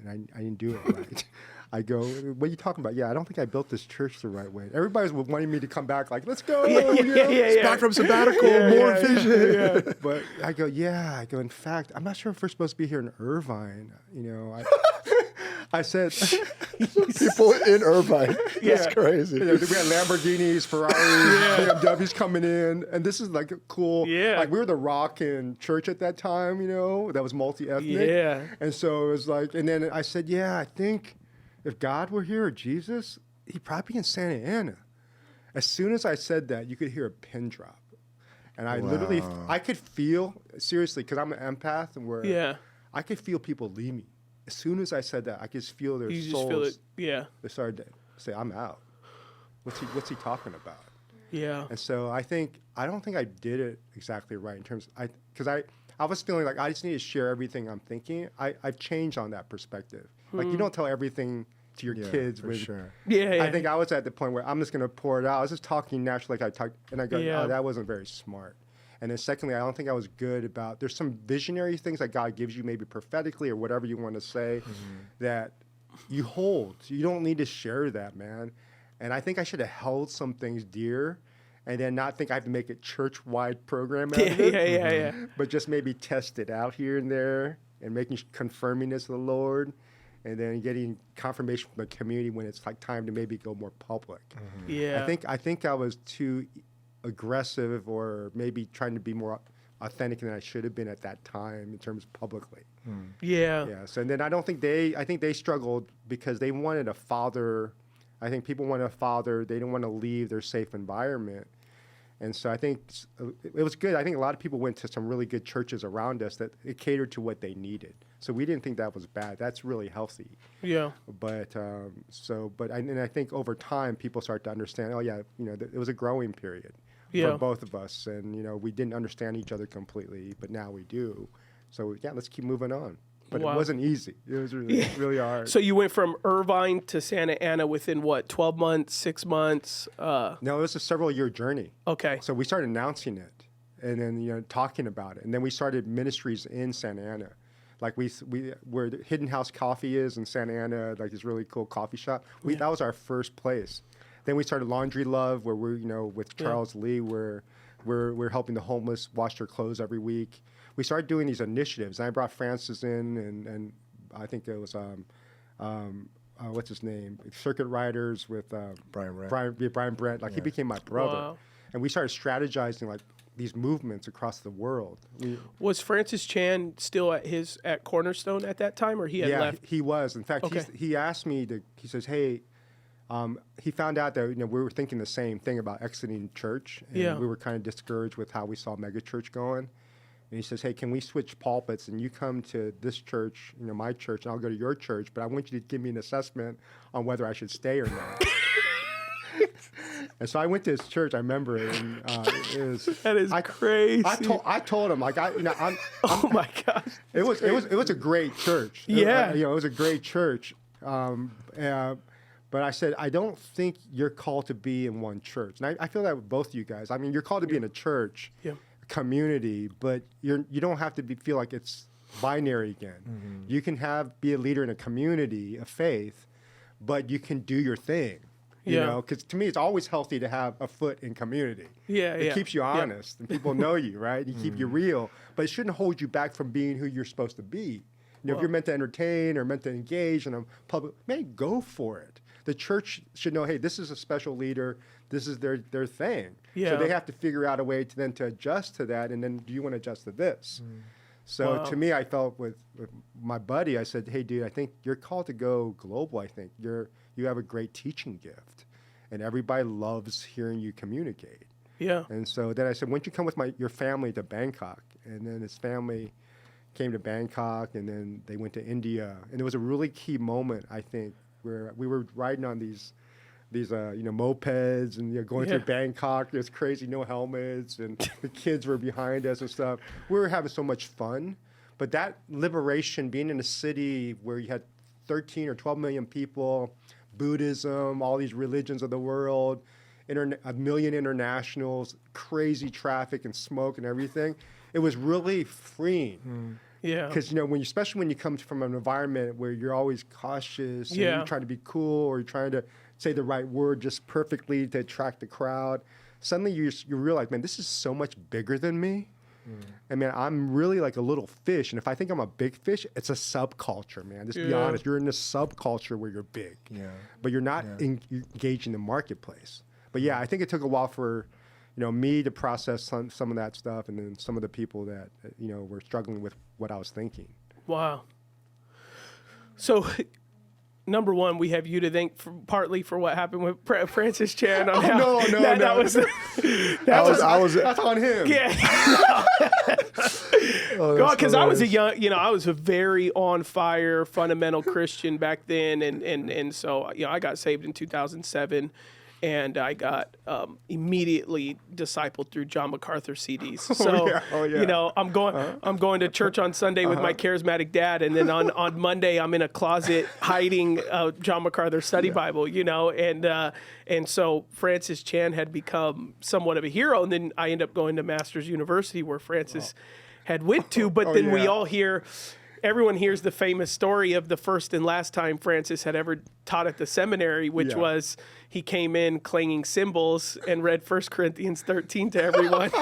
and I didn't do it right. I go, what are you talking about? Yeah, I don't think I built this church the right way. Everybody was wanting me to come back, like, let's go. Back from sabbatical, more vision. But I go, in fact, I'm not sure if we're supposed to be here in Irvine. I said, people in Irvine. That's crazy. We had Lamborghinis, Ferraris, BMWs coming in, and this is like a cool. Yeah. Like, we were the rock in church at that time, that was multi-ethnic. Yeah. And so it was like, and then I said, I think if God were here or Jesus, he'd probably be in Santa Ana. As soon as I said that, you could hear a pin drop, and I literally, I could feel, seriously, because I'm an empath, and I could feel people leave me. As soon as I said that, I could feel their souls. Feel it. Yeah. They started to say, "I'm out." What's he talking about? Yeah. And so I don't think I did it exactly right in terms. Because I was feeling like I just need to share everything I'm thinking. I've changed on that perspective. Like, you don't tell everything to your kids. For sure. Yeah. I think I was at the point where I'm just gonna pour it out. I was just talking naturally, like I talked, and I go, "Oh, that wasn't very smart." And then secondly, I don't think I was good about, there's some visionary things that God gives you maybe prophetically or whatever you want to say that you hold. You don't need to share that, man. And I think I should have held some things dear and then not think I have to make a church-wide program out of it. But just maybe test it out here and there and confirming this to the Lord and then getting confirmation from the community when it's like time to maybe go more public. Yeah. I think I was too aggressive or maybe trying to be more authentic than I should have been at that time in terms of publicly. Yeah. So and then I think they struggled because they wanted a father. I think people wanted a father. They didn't want to leave their safe environment. And so I think it was good. I think a lot of people went to some really good churches around us that it catered to what they needed. So we didn't think that was bad. That's really healthy. Yeah. But I think over time people start to understand, it was a growing period for both of us. And, we didn't understand each other completely, but now we do. So let's keep moving on. but Wow. it wasn't easy. It was really hard. So you went from Irvine to Santa Ana within what, 12 months, 6 months? No, it was a several-year journey. Okay. So we started announcing it, and then talking about it, and then we started ministries in Santa Ana. Like where the Hidden House Coffee is in Santa Ana, like this really cool coffee shop. That was our first place. Then we started Laundry Love, where we're with Charles Lee, where we're helping the homeless wash their clothes every week. We started doing these initiatives, and I brought Francis in, and I think it was what's his name, Circuit Riders with Brian Brett. Brian Brett. Like he became my brother, Wow. and we started strategizing like these movements across the world. Was Francis Chan still at Cornerstone at that time, or he had left? He was. In fact, Okay. he asked me he says, hey, he found out that we were thinking the same thing about exiting church, and we were kind of discouraged with how we saw megachurch going. And he says, hey, can we switch pulpits and you come to this church, my church, and I'll go to your church, but I want you to give me an assessment on whether I should stay or not. And so I went to his church. I remember it. And, That is crazy. I told him Oh my gosh. it was a great church. Yeah. It was a great church. But I said, I don't think you're called to be in one church. And I feel that with both of you guys. I mean, you're called to be in a church, a community, but you don't have to feel like it's binary again. Mm-hmm. You can be a leader in a community of faith, but you can do your thing. Because to me, it's always healthy to have a foot in community. It keeps you honest, and people know you, right? You keep you real, but it shouldn't hold you back from being who you're supposed to be. If you're meant to entertain or meant to engage in a public, man, go for it. The church should know, hey, this is a special leader. This is their thing. So they have to figure out a way to adjust to that, and then do you want to adjust to this? So to me, I felt with my buddy, I said, hey, dude, I think you're called to go global. I think you have a great teaching gift, and everybody loves hearing you communicate. Yeah. And so then I said, why don't you come with your family to Bangkok? And then his family came to Bangkok, and then they went to India. And it was a really key moment, I think, where we were riding on these mopeds and going through Bangkok. It was crazy, no helmets, and the kids were behind us and stuff. We were having so much fun. But that liberation, being in a city where you had 13 or 12 million people, Buddhism, all these religions of the world, a million internationals, crazy traffic and smoke and everything, it was really freeing. Yeah. Because, especially when you come from an environment where you're always cautious and you're trying to be cool, or you're trying to say the right word just perfectly to attract the crowd, suddenly you realize, man, this is so much bigger than me. And man, I'm really like a little fish. And if I think I'm a big fish, it's a subculture, man. Just be honest. You're in the subculture where you're big. But you're not engaged in the marketplace. But I think it took a while for me to process some of that stuff, and then some of the people that were struggling with what I was thinking. Wow. So, number one, we have you to thank partly for what happened with Francis Chan. No. That's on him. Yeah. Because I was I was a very on fire fundamental Christian back then, and so I got saved in 2007. And I got immediately discipled through John MacArthur CDs. So, I'm going to church on Sunday with my charismatic dad, and then on Monday I'm in a closet hiding John MacArthur study Bible. And so Francis Chan had become somewhat of a hero, and then I ended up going to Masters University, where Francis had went to. But then we all hear. Everyone hears the famous story of the first and last time Francis had ever taught at the seminary, which was he came in clanging cymbals and read 1 Corinthians 13 to everyone.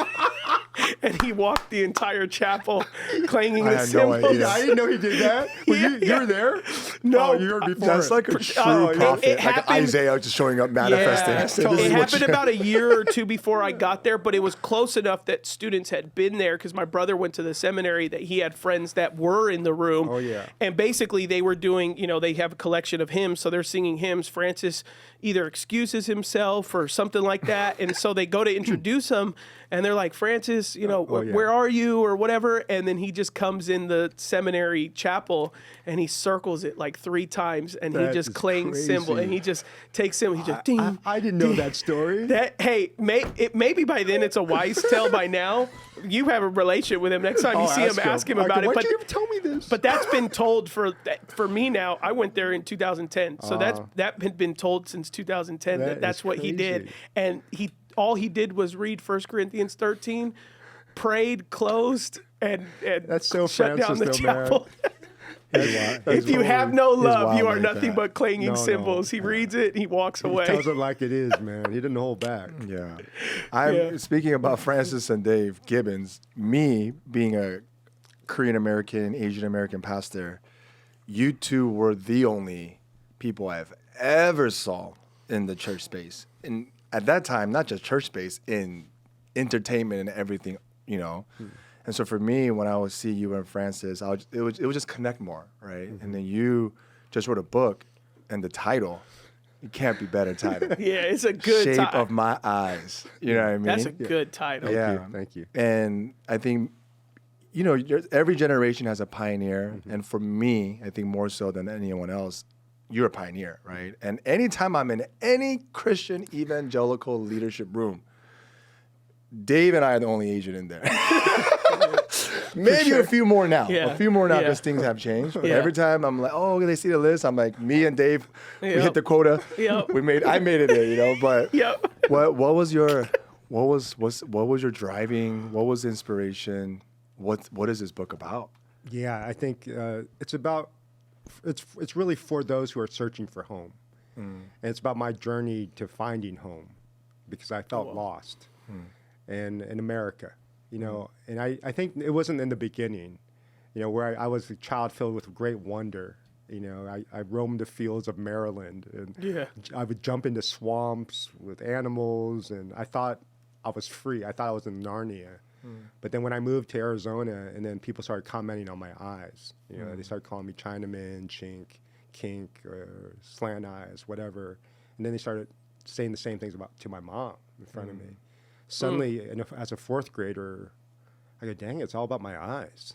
And he walked the entire chapel clanging the cymbals. No idea. I didn't know he did that. You were there? No. You heard before. That's like a true prophet, it like happened- Isaiah just showing up manifesting. Yeah, It happened about a year or two before I got there, but it was close enough that students had been there, because my brother went to the seminary, that he had friends that were in the room. Oh, yeah. And basically they were doing, they have a collection of hymns, so they're singing hymns. Francis either excuses himself or something like that, and so they go to introduce him, and they're like, Francis, Jesus, yeah. where are you or whatever? And then he just comes in the seminary chapel and he circles it like 3 times and he That just is clings symbol crazy. and he just takes symbol. He just ding. I didn't know ding. that story. Maybe by then it's a wise tale by now. You have a relationship with him. Next time you see him, ask him about it. Why'd you tell me this? But that's been told for me now. I went there in 2010, so that had been told since 2010. That's what he did, and all he did was read 1 Corinthians 13, prayed, closed, and That's so shut down the Francis, though, man. chapel. If you have no love, you are nothing but clanging No. cymbals. He reads it, he walks away. He tells it like it is, man. He didn't hold back. Yeah. I'm speaking about Francis and Dave Gibbons, me being a Korean American, Asian American pastor, you two were the only people I've ever saw in the church space. And at that time, not just church space, in entertainment and everything, And so for me, when I would see you and Francis, it would just connect more, right? And then you just wrote a book, and the title, it can't be better title. Yeah, it's a good Shape title. of My Eyes. You know what I mean? That's a good title. Thank you. And I think, every generation has a pioneer. And for me, I think more so than anyone else, you're a pioneer, right? And anytime I'm in any Christian evangelical leadership room, Dave and I are the only Asian in there. Maybe a few more now. Yeah. A few more now because things have changed. But Yeah. every time I'm like, oh, they see the list. I'm like, me and Dave, we hit the quota. Yep. I made it there, But Yep. what was your driving? What was the inspiration? What is this book about? Yeah, I think it's really for those who are searching for home. And it's about my journey to finding home because I felt lost and in America, and I think it wasn't in the beginning, where I was a child filled with great wonder. I roamed the fields of Maryland and I would jump into swamps with animals and I thought I was free. I thought I was in Narnia. But then when I moved to Arizona and then people started commenting on my eyes, they started calling me Chinaman, chink, kink, or slant eyes, whatever. And then they started saying the same things to my mom in front of me. Suddenly, as a 4th grader, I go, dang, it's all about my eyes.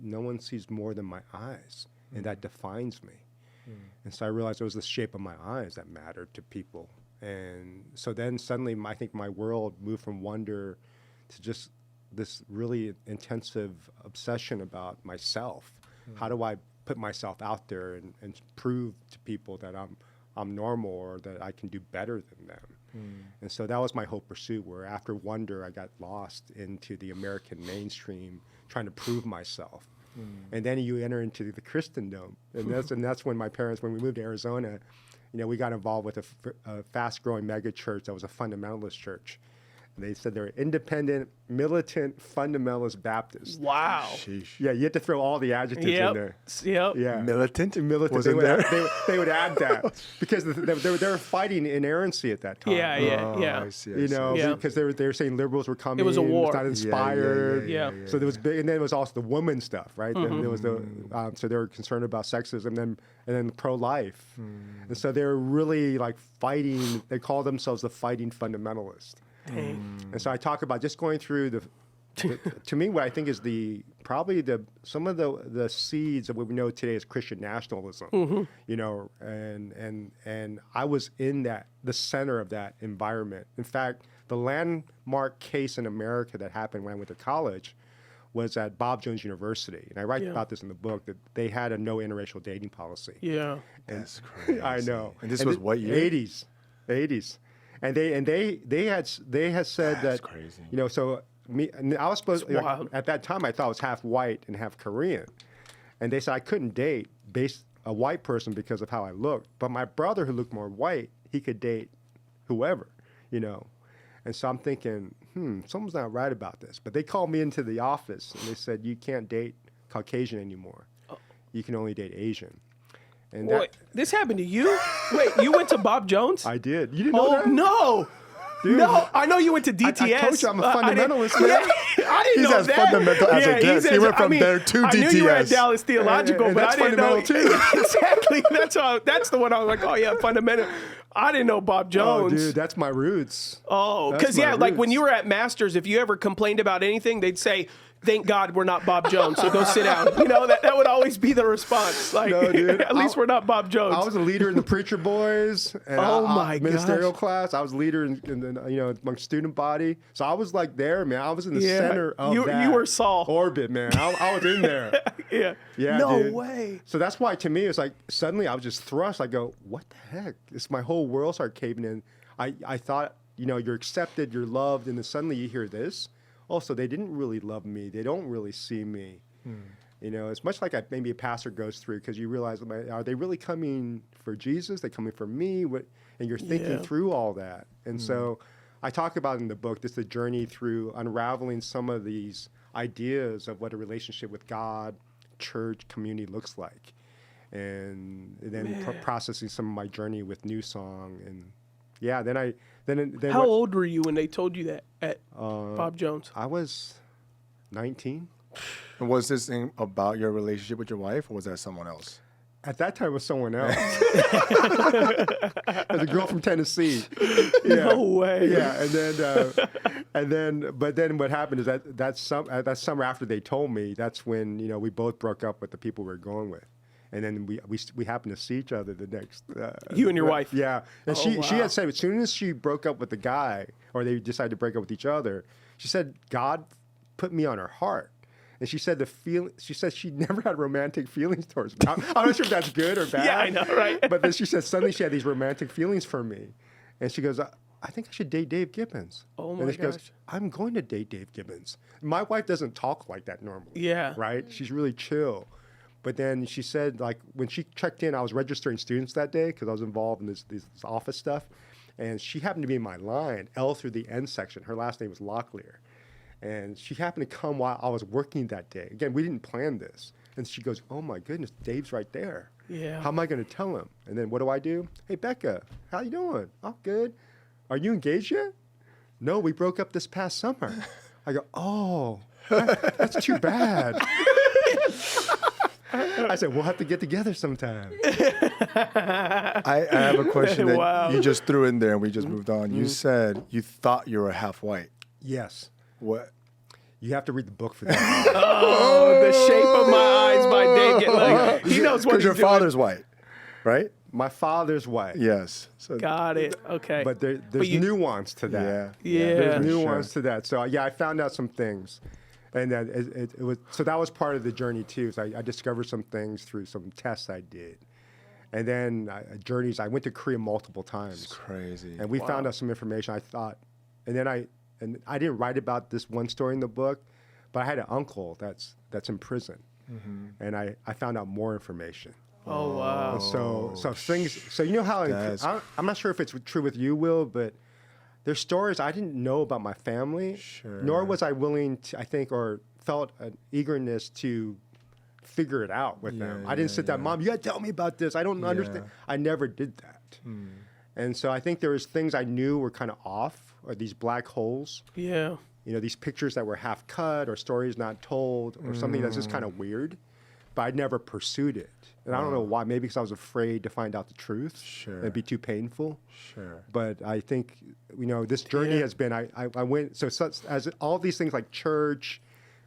No one sees more than my eyes, and that defines me. And so I realized it was the shape of my eyes that mattered to people. And so then suddenly, I think my world moved from wonder to just this really intensive obsession about myself. How do I put myself out there and prove to people that I'm normal or that I can do better than them? And so that was my whole pursuit, where after wonder, I got lost into the American mainstream, trying to prove myself. And then you enter into the Christendom. And that's when my parents, when we moved to Arizona, we got involved with a fast-growing mega church that was a fundamentalist church. They said they're independent, militant, fundamentalist Baptists. Wow. Sheesh. Yeah, you have to throw all the adjectives in there. Yep. Yeah. Militant? Was in there? They would add that because they were fighting inerrancy at that time. Yeah. I see. Because they were saying liberals were coming. It was a war. It's not inspired. Yeah. So there was big, and then it was also the woman stuff, right? Then there was so they were concerned about sexism, and then pro-life, and so they were really like fighting. They called themselves the fighting fundamentalists. And so I talk about just going through to me, what I think is probably some of the seeds of what we know today as Christian nationalism, and I was in the center of that environment. In fact, the landmark case in America that happened when I went to college was at Bob Jones University. And I write about this in the book, that they had a no interracial dating policy. Yeah. That's crazy. I know. And this was what year? 80s. And they had said That's that crazy. so I was supposed wild. at that time I thought I was half white and half Korean, and they said I couldn't date a white person because of how I looked, but my brother who looked more white, he could date whoever, and so I'm thinking something's not right about this. But they called me into the office and they said you can't date Caucasian anymore, you can only date Asian. And Wait, this happened to you? Wait, you went to Bob Jones? I did. You didn't know that? No. Dude, no, I know you went to DTS. I told you I'm a fundamentalist, man. I didn't He's know as that. fundamental as it gets. He went from there to I knew you were at DTS. Dallas Theological, And but that's I didn't know. fundamental, too. Exactly. That's the one I was like, oh yeah, fundamental. I didn't know Bob Oh, Jones. dude, that's my roots. Oh, That's because my like when roots. you were at Masters, if you ever complained about anything, they'd say, "Thank God we're not Bob Jones, so go sit down." You know, that would always be the response. Like, No, dude, at least we're not Bob Jones. I was a leader in the Preacher Boys. And Oh, my ministerial gosh. class. I was a leader in the among student body. So I was like there, man. I was in the center of You that were Saul. orbit, man. I was in there. Yeah. Yeah, No dude. way. So that's why to me it's like suddenly I was just thrust. I go, what the heck? It's my whole world started caving in. I thought, you're accepted, you're loved, and then suddenly you hear this. Also, they didn't really love me. They don't really see me. It's much like maybe a pastor goes through because you realize, are they really coming for Jesus? They coming for me? What? And you're thinking through all that. And so I talk about in the book, this is the journey through unraveling some of these ideas of what a relationship with God, church, community looks like. And then processing some of my journey with New Song. And yeah, then How old were you when they told you that at Bob Jones? I was 19. And was this thing about your relationship with your wife, or was that someone else? At that time, it was someone else. It was a girl from Tennessee. Yeah. No way. Yeah, but then what happened is that summer after they told me, that's when we both broke up with the people we were going with, and then we happened to see each other the next. You and your wife. Yeah, and she wow. had said as soon as she broke up with the guy, or they decided to break up with each other, she said God put me on her heart. And she said she said she never had romantic feelings towards me. I'm not sure if that's good or bad. Yeah, I know, right? But then she said suddenly she had these romantic feelings for me. And she goes, I think I should date Dave Gibbons. Oh, and my then she goes, gosh. I'm going to date Dave Gibbons. My wife doesn't talk like that normally. Yeah. Right? She's really chill. But then she said, like, when she checked in, I was registering students that day because I was involved in this office stuff. And she happened to be in my line, L through the N section. Her last name was Locklear. And she happened to come while I was working that day. Again, we didn't plan this. And she goes, oh, my goodness, Dave's right there. Yeah. How am I going to tell him? And then what do? Hey, Becca, how you doing? Oh, good. Are you engaged yet? No, we broke up this past summer. I go, oh, that's too bad. I said, we'll have to get together sometime. I have a question that Wow. you just threw in there and we just moved on. You said you thought you were half white. Yes. What? You have to read the book for that. Oh, The Shape of My Eyes by Dave Gibbons. Like, he knows what Because he's your doing. father's white, right? My father's white. Yes. So Got it. Okay. But there's you- nuance to that. Yeah. There's for nuance to that. So yeah, I found out some things, and then it was so that was part of the journey too. So I discovered some things through some tests I did, and then journeys. I went to Korea multiple times. It's crazy. And we found out some information. I thought, and then I didn't write about this one story in the book, but I had an uncle that's in prison, and I found out more information. Oh, wow. And so things. So you know how I'm not sure if it's true with you, Will, but there's stories I didn't know about my family. Sure. Nor was I willing to, I think, or felt an eagerness to figure it out with them. I didn't sit down, Mom, you got to tell me about this. I don't understand. I never did that. And so I think there was things I knew were kind of off, or these black holes. Yeah. These pictures that were half cut, or stories not told, or something that's just kind of weird. But I never pursued it. And I don't know why. Maybe because I was afraid to find out the truth. Sure. It'd be too painful. Sure. But I think, this journey has been, I went, so as all these things like church,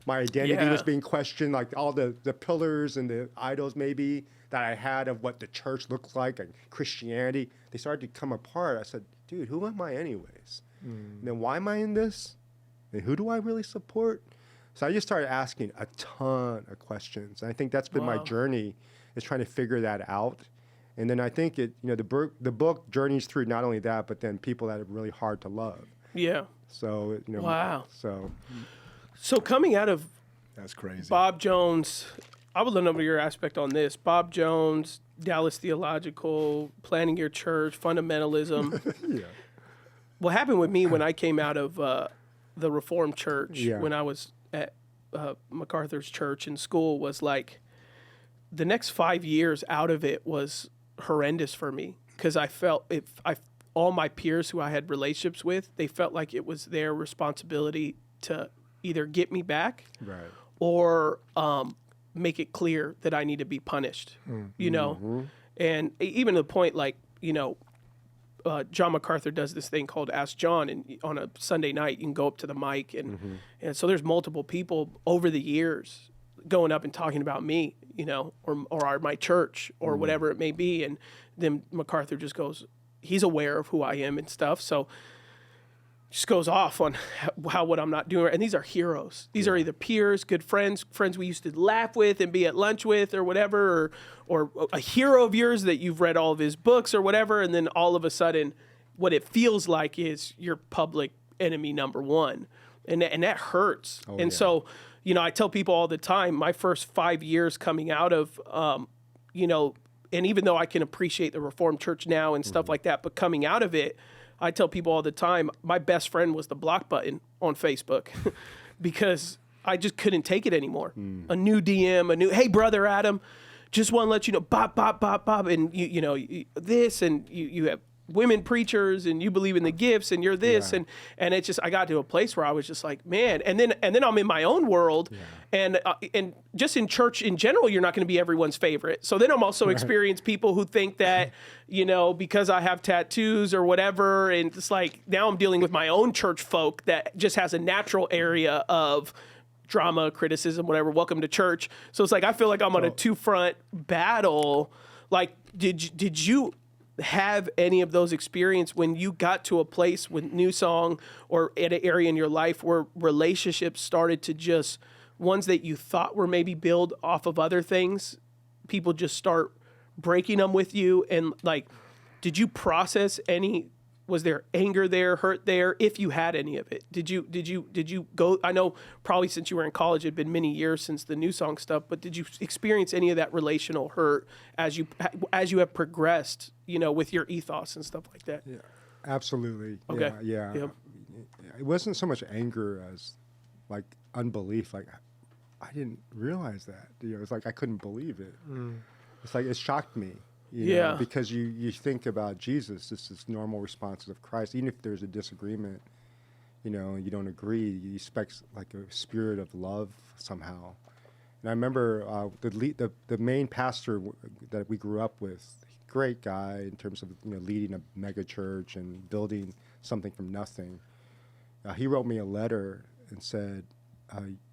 my identity was being questioned, like all the pillars and the idols maybe that I had of what the church looks like and Christianity, they started to come apart. I said, dude, who am I anyways? And then why am I in this? And who do I really support? So I just started asking a ton of questions. And I think that's been my journey, is trying to figure that out. And then I think the book journeys through not only that, but then people that are really hard to love. Yeah. So, Wow. So coming out of That's crazy. Bob Jones, I would love to know your aspect on this. Bob Jones, Dallas Theological, planning your church, fundamentalism. yeah. What happened with me when I came out of the Reformed Church, when I was at MacArthur's church in school, was like the next 5 years out of it was horrendous for me, because I felt all my peers who I had relationships with, they felt like it was their responsibility to either get me back or make it clear that I need to be punished, And even to the point, like, John MacArthur does this thing called Ask John, and on a Sunday night you can go up to the mic, and so there's multiple people over the years going up and talking about me, or my church or whatever it may be, and then MacArthur just goes, he's aware of who I am and stuff, so just goes off on what I'm not doing. And these are heroes. These are either peers, good friends we used to laugh with and be at lunch with or whatever, or a hero of yours that you've read all of his books or whatever. And then all of a sudden, what it feels like is your public enemy number one. And that hurts. So, I tell people all the time, my first 5 years coming out of, and even though I can appreciate the Reformed Church now and stuff like that, but coming out of it, I tell people all the time, my best friend was the block button on Facebook because I just couldn't take it anymore. A new DM, hey, brother Adam, just want to let you know, bop, bop, bop, bop, and this, and you have women preachers, and you believe in the gifts, and you're this, and it's just, I got to a place where I was just like, man, and then I'm in my own world, and just in church in general, you're not going to be everyone's favorite. So then I'm also experiencing people who think that, because I have tattoos or whatever, and it's like, now I'm dealing with my own church folk that just has a natural area of drama, criticism, whatever, welcome to church. So it's like, I feel like I'm on a two-front battle. Like, did you have any of those experience when you got to a place with New Song or at an area in your life where relationships started to just, ones that you thought were maybe built off of other things, people just start breaking them with you? And like, did you process any, was there anger there, hurt there, if you had any of it? Did you go, I know probably since you were in college, it had been many years since the New Song stuff, but did you experience any of that relational hurt as you have progressed, with your ethos and stuff like that? Yeah, absolutely. Okay. Yeah. Yep. It wasn't so much anger as like unbelief. Like I didn't realize that. It's like I couldn't believe it. It's like it shocked me. Because you think about Jesus, this is normal responses of Christ. Even if there's a disagreement, and you don't agree, you expect like a spirit of love somehow. And I remember the main pastor that we grew up with, great guy in terms of leading a mega church and building something from nothing. He wrote me a letter and said,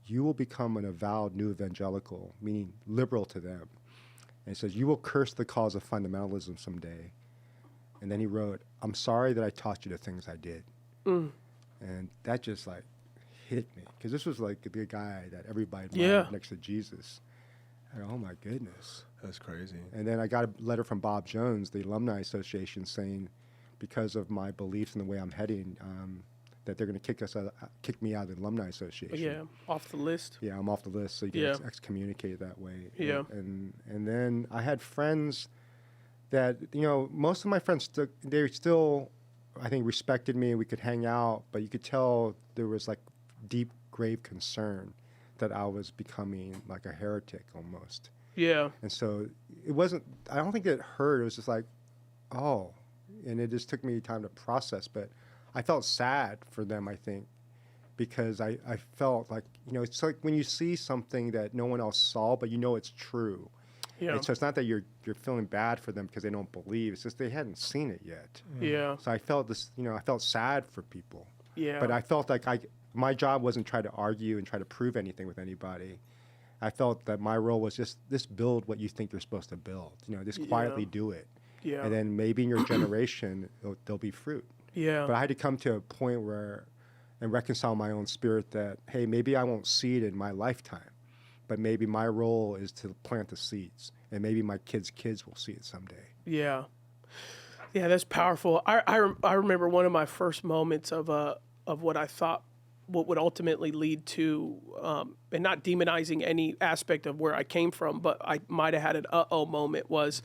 "You will become an avowed new evangelical," meaning liberal to them. And he says, "You will curse the cause of fundamentalism someday." And then he wrote, "I'm sorry that I taught you the things I did." And that just like hit me, because this was like the guy that everybody admired next to Jesus. And oh my goodness. That's crazy. And then I got a letter from Bob Jones, the Alumni Association, saying because of my beliefs and the way I'm heading, that they're going to kick me out of the Alumni Association. Yeah, off the list. Yeah, I'm off the list, so you get excommunicated that way. Yeah. And then I had friends that, most of my friends, they still, I think, respected me and we could hang out, but you could tell there was like deep, grave concern that I was becoming like a heretic almost. Yeah. And so it wasn't, I don't think it hurt. It was just like, oh, and it just took me time to process, but I felt sad for them, I think, because I felt like, it's like when you see something that no one else saw, but it's true. Yeah. And so it's not that you're feeling bad for them because they don't believe. It's just they hadn't seen it yet. Yeah. So I felt this, I felt sad for people. Yeah. But I felt like my job wasn't try to argue and try to prove anything with anybody. I felt that my role was just build what you think you're supposed to build. Just quietly do it. Yeah. And then maybe in your generation, there'll be fruit. Yeah. But I had to come to a point and reconcile my own spirit that, hey, maybe I won't see it in my lifetime, but maybe my role is to plant the seeds, and maybe my kids' kids will see it someday. Yeah. Yeah, that's powerful. I remember one of my first moments of what I thought what would ultimately lead to, and not demonizing any aspect of where I came from, but I might have had an uh-oh moment, was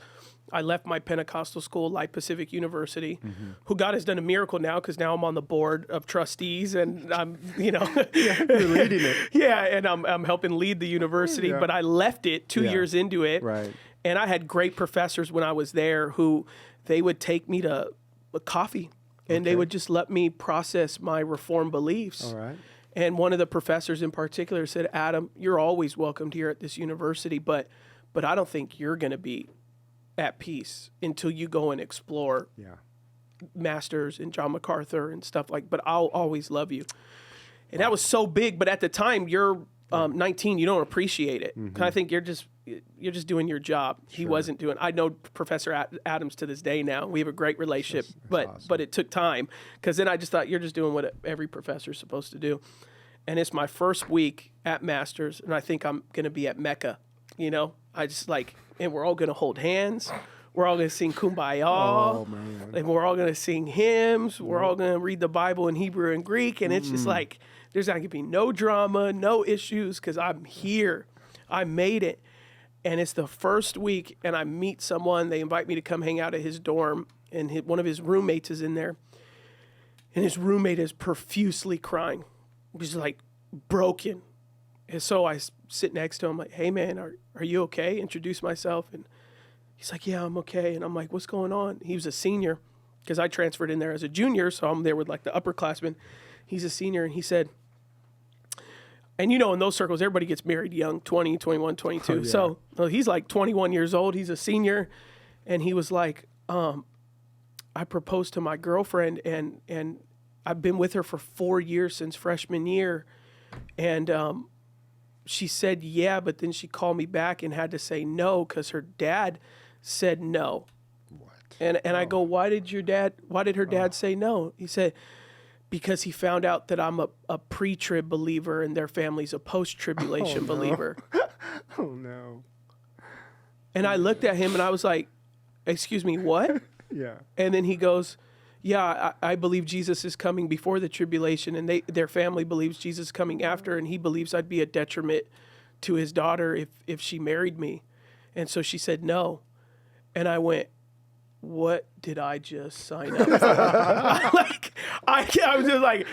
I left my Pentecostal school, Life Pacific University, who God has done a miracle now, because now I'm on the board of trustees and I'm, you're leading it. Yeah, and I'm helping lead the university, but I left it 2 years into it. Right. And I had great professors when I was there who they would take me to a coffee and they would just let me process my Reformed beliefs. All right. And one of the professors in particular said, "Adam, you're always welcomed here at this university, but I don't think you're going to be at peace until you go and explore Masters and John MacArthur and stuff like, but I'll always love you. And that was so big, but at the time you're 19, you don't appreciate it. I think you're just doing your job. He wasn't doing. I know Professor Adams to this day now. We have a great relationship, That's awesome. but it took time, because then I just thought, you're just doing what every professor's supposed to do. And it's my first week at Masters, and I think I'm gonna be at Mecca. I just and we're all gonna hold hands. We're all gonna sing Kumbaya. Oh, man. And we're all gonna sing hymns. We're all gonna read the Bible in Hebrew and Greek, and it's just like, there's not gonna be no drama, no issues, because I'm here. I made it. And it's the first week, and I meet someone. They invite me to come hang out at his dorm, and one of his roommates is in there. And his roommate is profusely crying. He's like broken. And so I sit next to him, like, hey, man, are you okay? Introduce myself. And he's like, yeah, I'm okay. And I'm like, what's going on? He was a senior, because I transferred in there as a junior, so I'm there with like the upperclassmen. He's a senior, and he said, and in those circles, everybody gets married young, 20, 21, 22. Oh, yeah. So he's like 21 years old. He's a senior. And he was like, I proposed to my girlfriend, and I've been with her for 4 years since freshman year. And she said, yeah, but then she called me back and had to say no, because her dad said no. What? And I go, why did her dad say no? He said, because he found out that I'm a pre-trib believer and their family's a post-tribulation believer. Oh, no. And I looked at him and I was like, excuse me, what? Yeah. And then he goes, yeah, I believe Jesus is coming before the tribulation, and their family believes Jesus is coming after, and he believes I'd be a detriment to his daughter if she married me. And so she said no. And I went, what did I just sign up for? I was just like,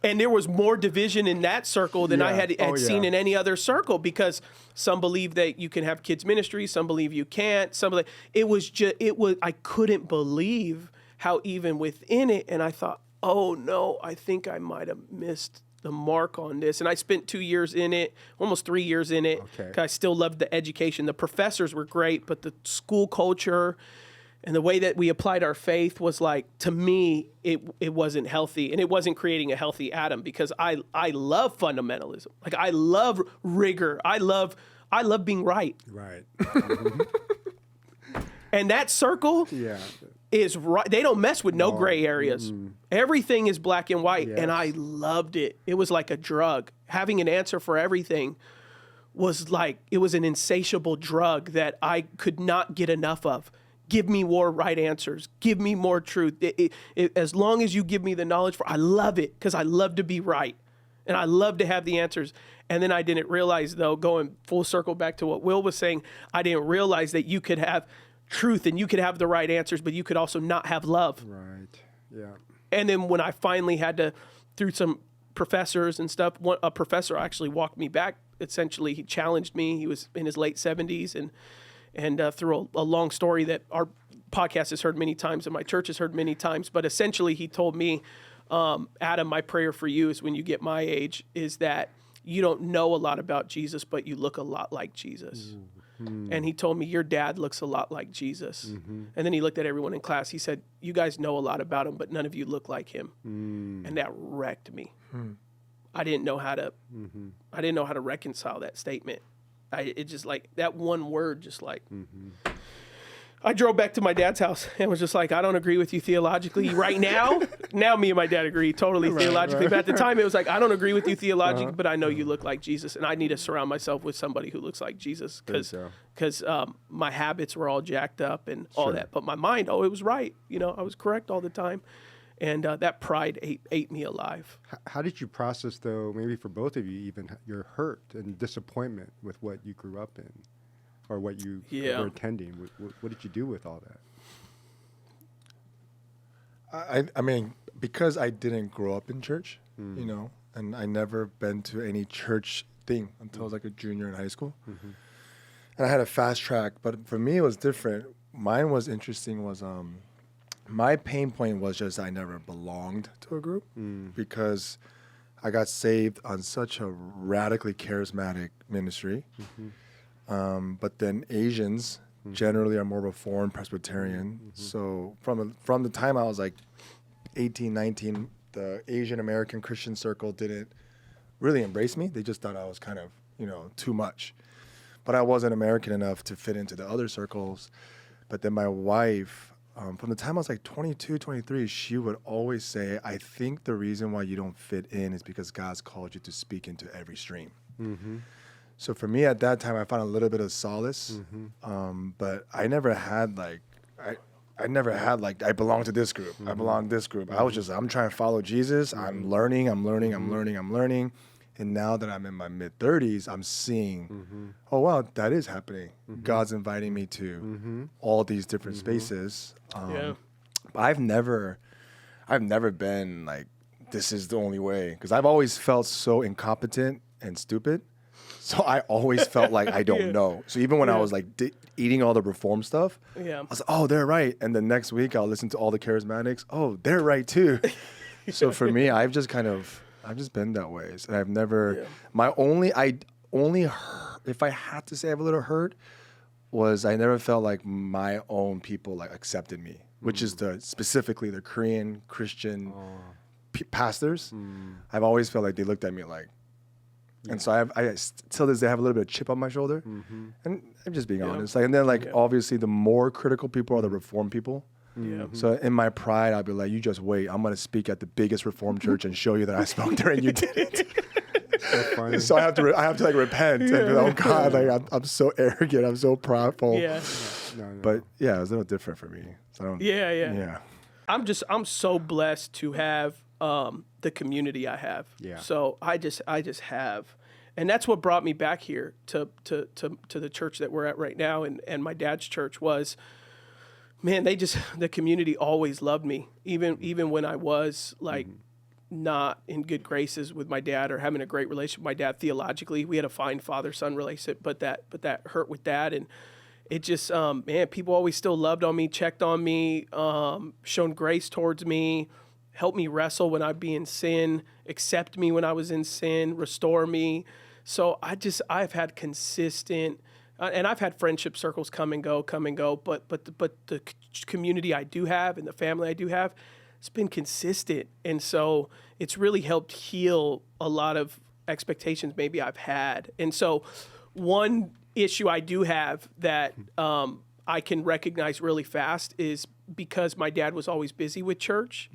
and there was more division in that circle than I had seen in any other circle, because some believe that you can have kids ministry, some believe you can't, I couldn't believe how even within it, and I thought, oh no, I think I might have missed the mark on this. And I spent 2 years in it, almost 3 years in it, because I still loved the education. The professors were great, but the school culture and the way that we applied our faith was like, to me, it wasn't healthy, and it wasn't creating a healthy Adam, because I love fundamentalism. Like, I love rigor. I love being right. Right. And that circle is right. They don't mess with no gray areas. Everything is black and white, and I loved it. It was like a drug. Having an answer for everything was like, it was an insatiable drug that I could not get enough of. Give me more right answers. Give me more truth. As long as you give me the knowledge I love it, because I love to be right. And I love to have the answers. And then I didn't realize, though, going full circle back to what Will was saying, I didn't realize that you could have truth and you could have the right answers, but you could also not have love. Right. Yeah. And then when I finally had to, through some professors and stuff, a professor actually walked me back. Essentially, he challenged me. He was in his late 70s, and through a long story that our podcast has heard many times and my church has heard many times. But essentially, he told me, Adam, my prayer for you is when you get my age is that you don't know a lot about Jesus, but you look a lot like Jesus. And he told me, your dad looks a lot like Jesus. And then he looked at everyone in class. He said, you guys know a lot about him, but none of you look like him. And that wrecked me. I didn't know how to reconcile that statement. It just like that one word, just like, I drove back to my dad's house and was just like, I don't agree with you theologically right now. Now me and my dad agree totally theologically. But at the time it was like, I don't agree with you theologically, but I know you look like Jesus, and I need to surround myself with somebody who looks like Jesus, because my habits were all jacked up and all that. But my mind, it was right. I was correct all the time. And that pride ate me alive. How did you process, though, maybe for both of you, even your hurt and disappointment with what you grew up in or what you were attending? What did you do with all that? I mean, because I didn't grow up in church, and I never been to any church thing until I was like a junior in high school. And I had a fast track, but for me it was different. Mine was interesting was my pain point was just I never belonged to a group because I got saved on such a radically charismatic ministry. But then Asians generally are more Reformed Presbyterian. So from the time I was like 18, 19, the Asian American Christian circle didn't really embrace me. They just thought I was kind of, too much. But I wasn't American enough to fit into the other circles. But then my wife, from the time I was like 22, 23, she would always say, I think the reason why you don't fit in is because God's called you to speak into every stream. So for me at that time, I found a little bit of solace. But I never had like, I never had like, I belong to this group. I belong to this group. I was just, I'm trying to follow Jesus. I'm learning. And now that I'm in my mid-30s, I'm seeing, oh, wow, that is happening. God's inviting me to all these different spaces. But I've never been like, this is the only way. Because I've always felt so incompetent and stupid. So I always felt like I don't know. So even when I was like eating all the Reform stuff, I was like, oh, they're right. And the next week I'll listen to all the charismatics. Oh, they're right too. So for me, I've just been that way. And I've never, if I had to say I have a little hurt, was I never felt like my own people like accepted me, which is specifically the Korean Christian pastors. I've always felt like they looked at me like, and so I till this day have a little bit of chip on my shoulder, and I'm just being honest. Like, and then like obviously the more critical people are the Reformed people. So in my pride, I'll be like, you just wait. I'm going to speak at the biggest Reformed church and show you that I spoke there and you didn't. So funny. So I have to like repent and be like, oh God, like I'm so arrogant. I'm so prideful. But yeah, it's a little different for me. So I'm so blessed to have the community I have. So I just have, and that's what brought me back here to the church that we're at right now. And my dad's church was, man, the community always loved me, even when I was like not in good graces with my dad or having a great relationship with my dad theologically. We had a fine father-son relationship, but that hurt with dad, and it just man, people always still loved on me, checked on me, shown grace towards me, helped me wrestle when I'd be in sin, accept me when I was in sin, restore me. So I've had consistent. And I've had friendship circles come and go, but the community I do have and the family I do have, it's been consistent. And so it's really helped heal a lot of expectations maybe I've had. And so one issue I do have that I can recognize really fast is because my dad was always busy with church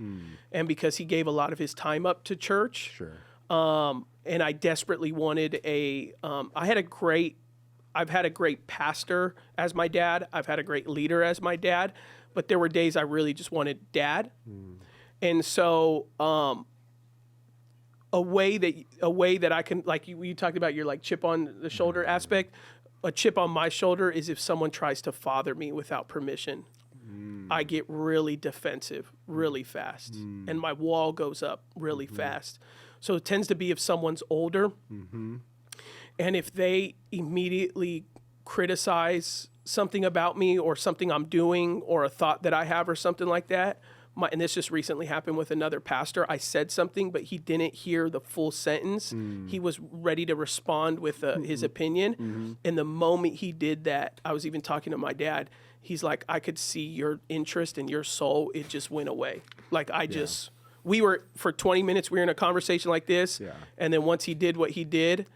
and because he gave a lot of his time up to church. And I desperately wanted I've had a great pastor as my dad. I've had a great leader as my dad, but there were days I really just wanted dad. And so a way that I can, like you talked about your like chip on the shoulder aspect, a chip on my shoulder is if someone tries to father me without permission. I get really defensive really fast and my wall goes up really fast. So it tends to be if someone's older, and if they immediately criticize something about me or something I'm doing or a thought that I have or something like that, and this just recently happened with another pastor, I said something, but he didn't hear the full sentence. He was ready to respond with his opinion. And the moment he did that, I was even talking to my dad. He's like, I could see your interest and your soul. It just went away. Like we were, for 20 minutes, we were in a conversation like this. And then once he did what he did,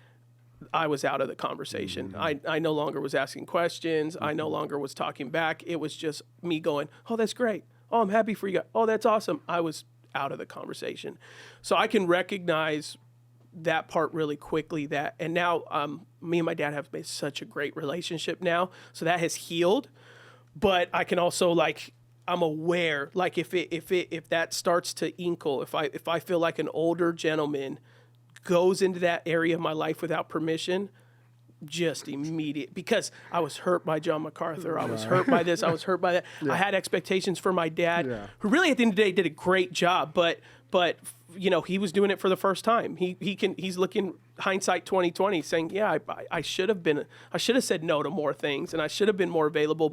I was out of the conversation. I no longer was asking questions. I no longer was talking back. It was just me going, oh, that's great. Oh, I'm happy for you guys. Oh, that's awesome. I was out of the conversation. So I can recognize that part really quickly. And now me and my dad have made such a great relationship now. So that has healed. But I can also I'm aware, like if that starts to inkle, if I feel like an older gentleman goes into that area of my life without permission, just immediate, because I was hurt by John MacArthur. I was hurt by this. I was hurt by that. I had expectations for my dad, who really at the end of the day did a great job, but he was doing it for the first time. He's looking hindsight 2020 saying, yeah, I should have said no to more things and I should have been more available,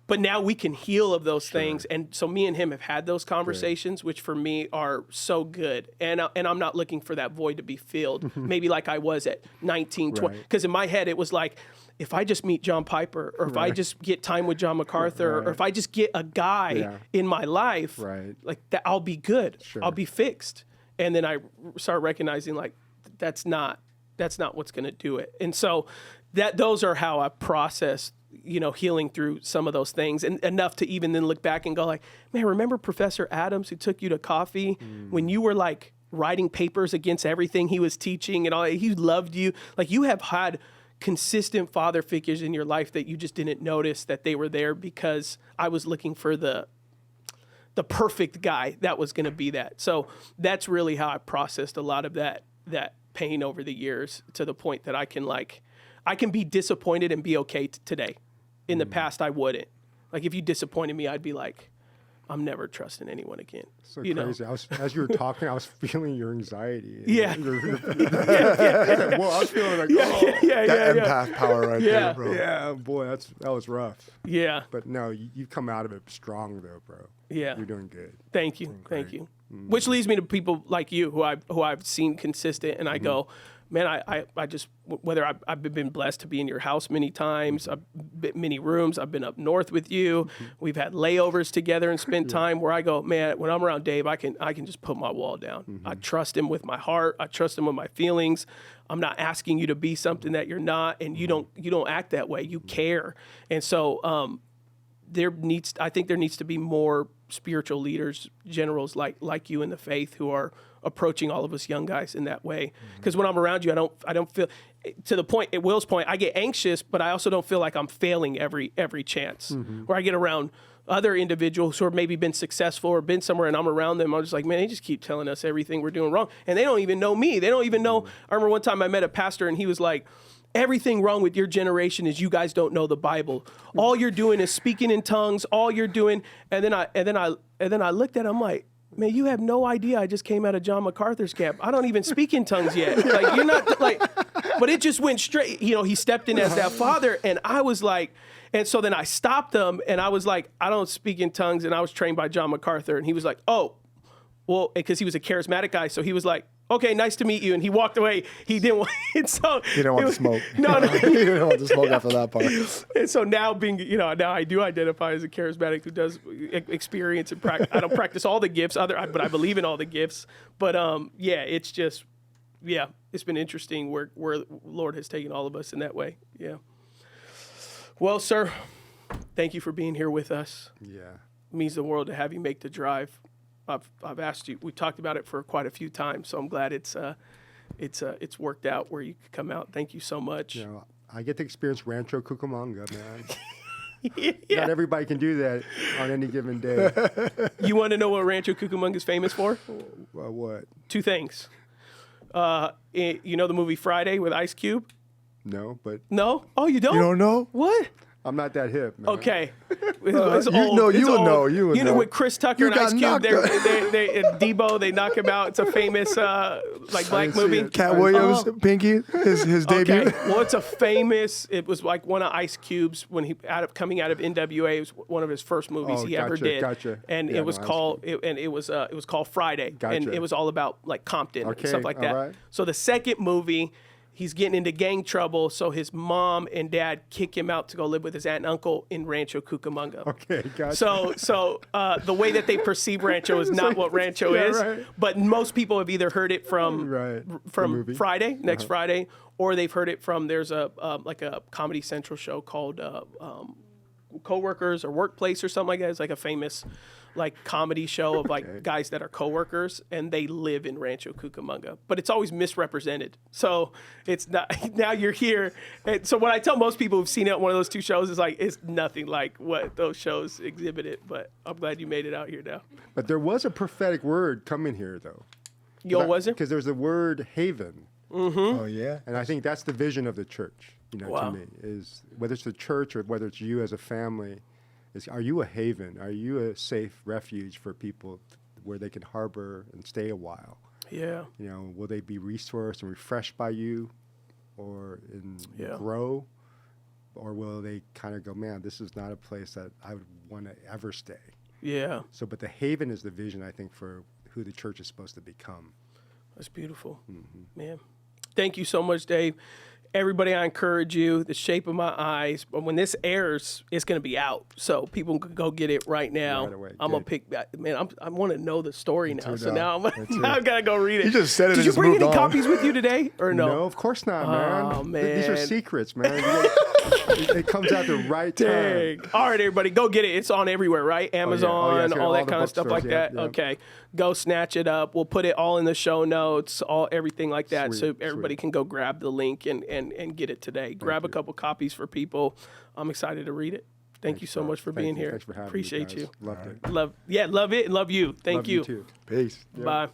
but now we can heal of those things. And so me and him have had those conversations, which for me are so good. And I'm not looking for that void to be filled, maybe like I was at 19, 20. Because in my head, it was like, if I just meet John Piper, or if I just get time with John MacArthur, or if I just get a guy in my life, like that, I'll be good. I'll be fixed. And then I started recognizing like that's not what's going to do it. And so those are how I process, you know, healing through some of those things, and enough to even then look back and go like, man, remember Professor Adams who took you to coffee when you were like writing papers against everything he was teaching and all? He loved you. Like, you have had consistent father figures in your life that you just didn't notice that they were there, because I was looking for the perfect guy that was going to be that. So that's really how I processed a lot of that pain over the years, to the point that I can be disappointed and be okay today. In the past, I wouldn't. Like, if you disappointed me, I'd be like, I'm never trusting anyone again. So crazy. As you were talking, I was feeling your anxiety. Yeah. Well, I was feeling like, that empath power right there, bro. Yeah, boy, that was rough. Yeah. But no, you've come out of it strong, though, bro. Yeah. You're doing good. Thank you. Thank you. Which leads me to people like you who I've seen consistent, and I go, man, I just, whether I've been blessed to be in your house many times, I've been many rooms, I've been up north with you, we've had layovers together and spent time, where I go, man, when I'm around Dave, I can just put my wall down. I trust him with my heart. I trust him with my feelings. I'm not asking you to be something that you're not, and you don't act that way. You care. And so I think there needs to be more spiritual leaders, generals like you in the faith, who are approaching all of us young guys in that way. Because when I'm around you, I don't feel, to the point, at Will's point, I get anxious, but I also don't feel like I'm failing every chance. Where I get around other individuals who have maybe been successful or been somewhere, and I'm around them, I'm just like, man, they just keep telling us everything we're doing wrong, and they don't even know me. They don't even know. I remember one time I met a pastor, and he was like, everything wrong with your generation is you guys don't know the Bible. All you're doing is speaking in tongues. All you're doing, and then I looked at him, I'm like, man, you have no idea. I just came out of John MacArthur's camp. I don't even speak in tongues yet. Like, you're not like, but it just went straight. You know, he stepped in as that father, and I was like, and so then I stopped him, and I was like, I don't speak in tongues, and I was trained by John MacArthur, and he was like, oh, well, because he was a charismatic guy, so he was like, okay, nice to meet you, and he walked away. He didn't want, and so he didn't want to smoke. No, he didn't want to smoke after that part. And so now now I do identify as a charismatic who does experience and practice. I don't practice all the gifts, but I believe in all the gifts. But it's just, it's been interesting where Lord has taken all of us in that way. Yeah. Well, sir, thank you for being here with us. Yeah. It means the world to have you make the drive. I've asked you. We talked about it for quite a few times, so I'm glad it's worked out where you could come out. Thank you so much. You know, I get to experience Rancho Cucamonga, man. Yeah. Not everybody can do that on any given day. You want to know what Rancho Cucamonga is famous for? What? Two things. You know the movie Friday with Ice Cube? No, but No? Oh, you don't? You don't know? What? I'm not that hip, man. Okay. You would know. You know with Chris Tucker and Ice Cube, they Debo, they knock him out. It's a famous black movie. Cat Williams, Pinky, his debut. Okay. Well, it was like one of Ice Cube's when coming out of NWA. It was one of his first movies he ever did. Gotcha. And it was called Friday. Gotcha. And it was all about like Compton and stuff like that. Right. So the second movie, he's getting into gang trouble, so his mom and dad kick him out to go live with his aunt and uncle in Rancho Cucamonga. Okay, gotcha. So the way that they perceive Rancho is not what Rancho is, right. but most people have either heard it from Friday, next Friday, or they've heard it from, there's a Comedy Central show called Coworkers or Workplace or something like that. It's like a famous comedy show of guys that are coworkers, and they live in Rancho Cucamonga, but it's always misrepresented. So it's not, now you're here. And so what I tell most people who've seen it, one of those two shows, is like, it's nothing like what those shows exhibited, but I'm glad you made it out here now. But there was a prophetic word coming here, though. Was it? Because there's the word haven. Mm-hmm. Oh, yeah. And I think that's the vision of the church, Wow. to me, is whether it's the church or whether it's you as a family, are you a haven? Are you a safe refuge for people where they can harbor and stay a while? Yeah. Will they be resourced and refreshed by you or grow? Or will they kind of go, man, this is not a place that I would want to ever stay? Yeah. So, but the haven is the vision, I think, for who the church is supposed to become. That's beautiful. Man. Thank you so much, Dave. everybody, I encourage you, The Shape of My Eyes. But when this airs, it's going to be out. So people can go get it right now. Right away. I'm going to pick that. Man, I want to know the story now. So now I've got to go read it. You just said it Did and you just bring moved any on. copies with you today or no? No, of course not, man. Oh, man. These are secrets, man. It comes out the right time. Dang. All right, everybody, go get it. It's on everywhere, right? Amazon, it's got all all that the kind of stuff like bookstores, that. yeah, yeah. Okay, go snatch it up. We'll put it all in the show notes, everything like that, so Sweet, everybody sweet. can go grab the link and get it today. Grab a couple copies for people. I'm excited to read it. Thank you so much for being here. Thanks for having Appreciate me, you. guys. Loved it. Love it and love you. Thank Love you too. Peace. Bye.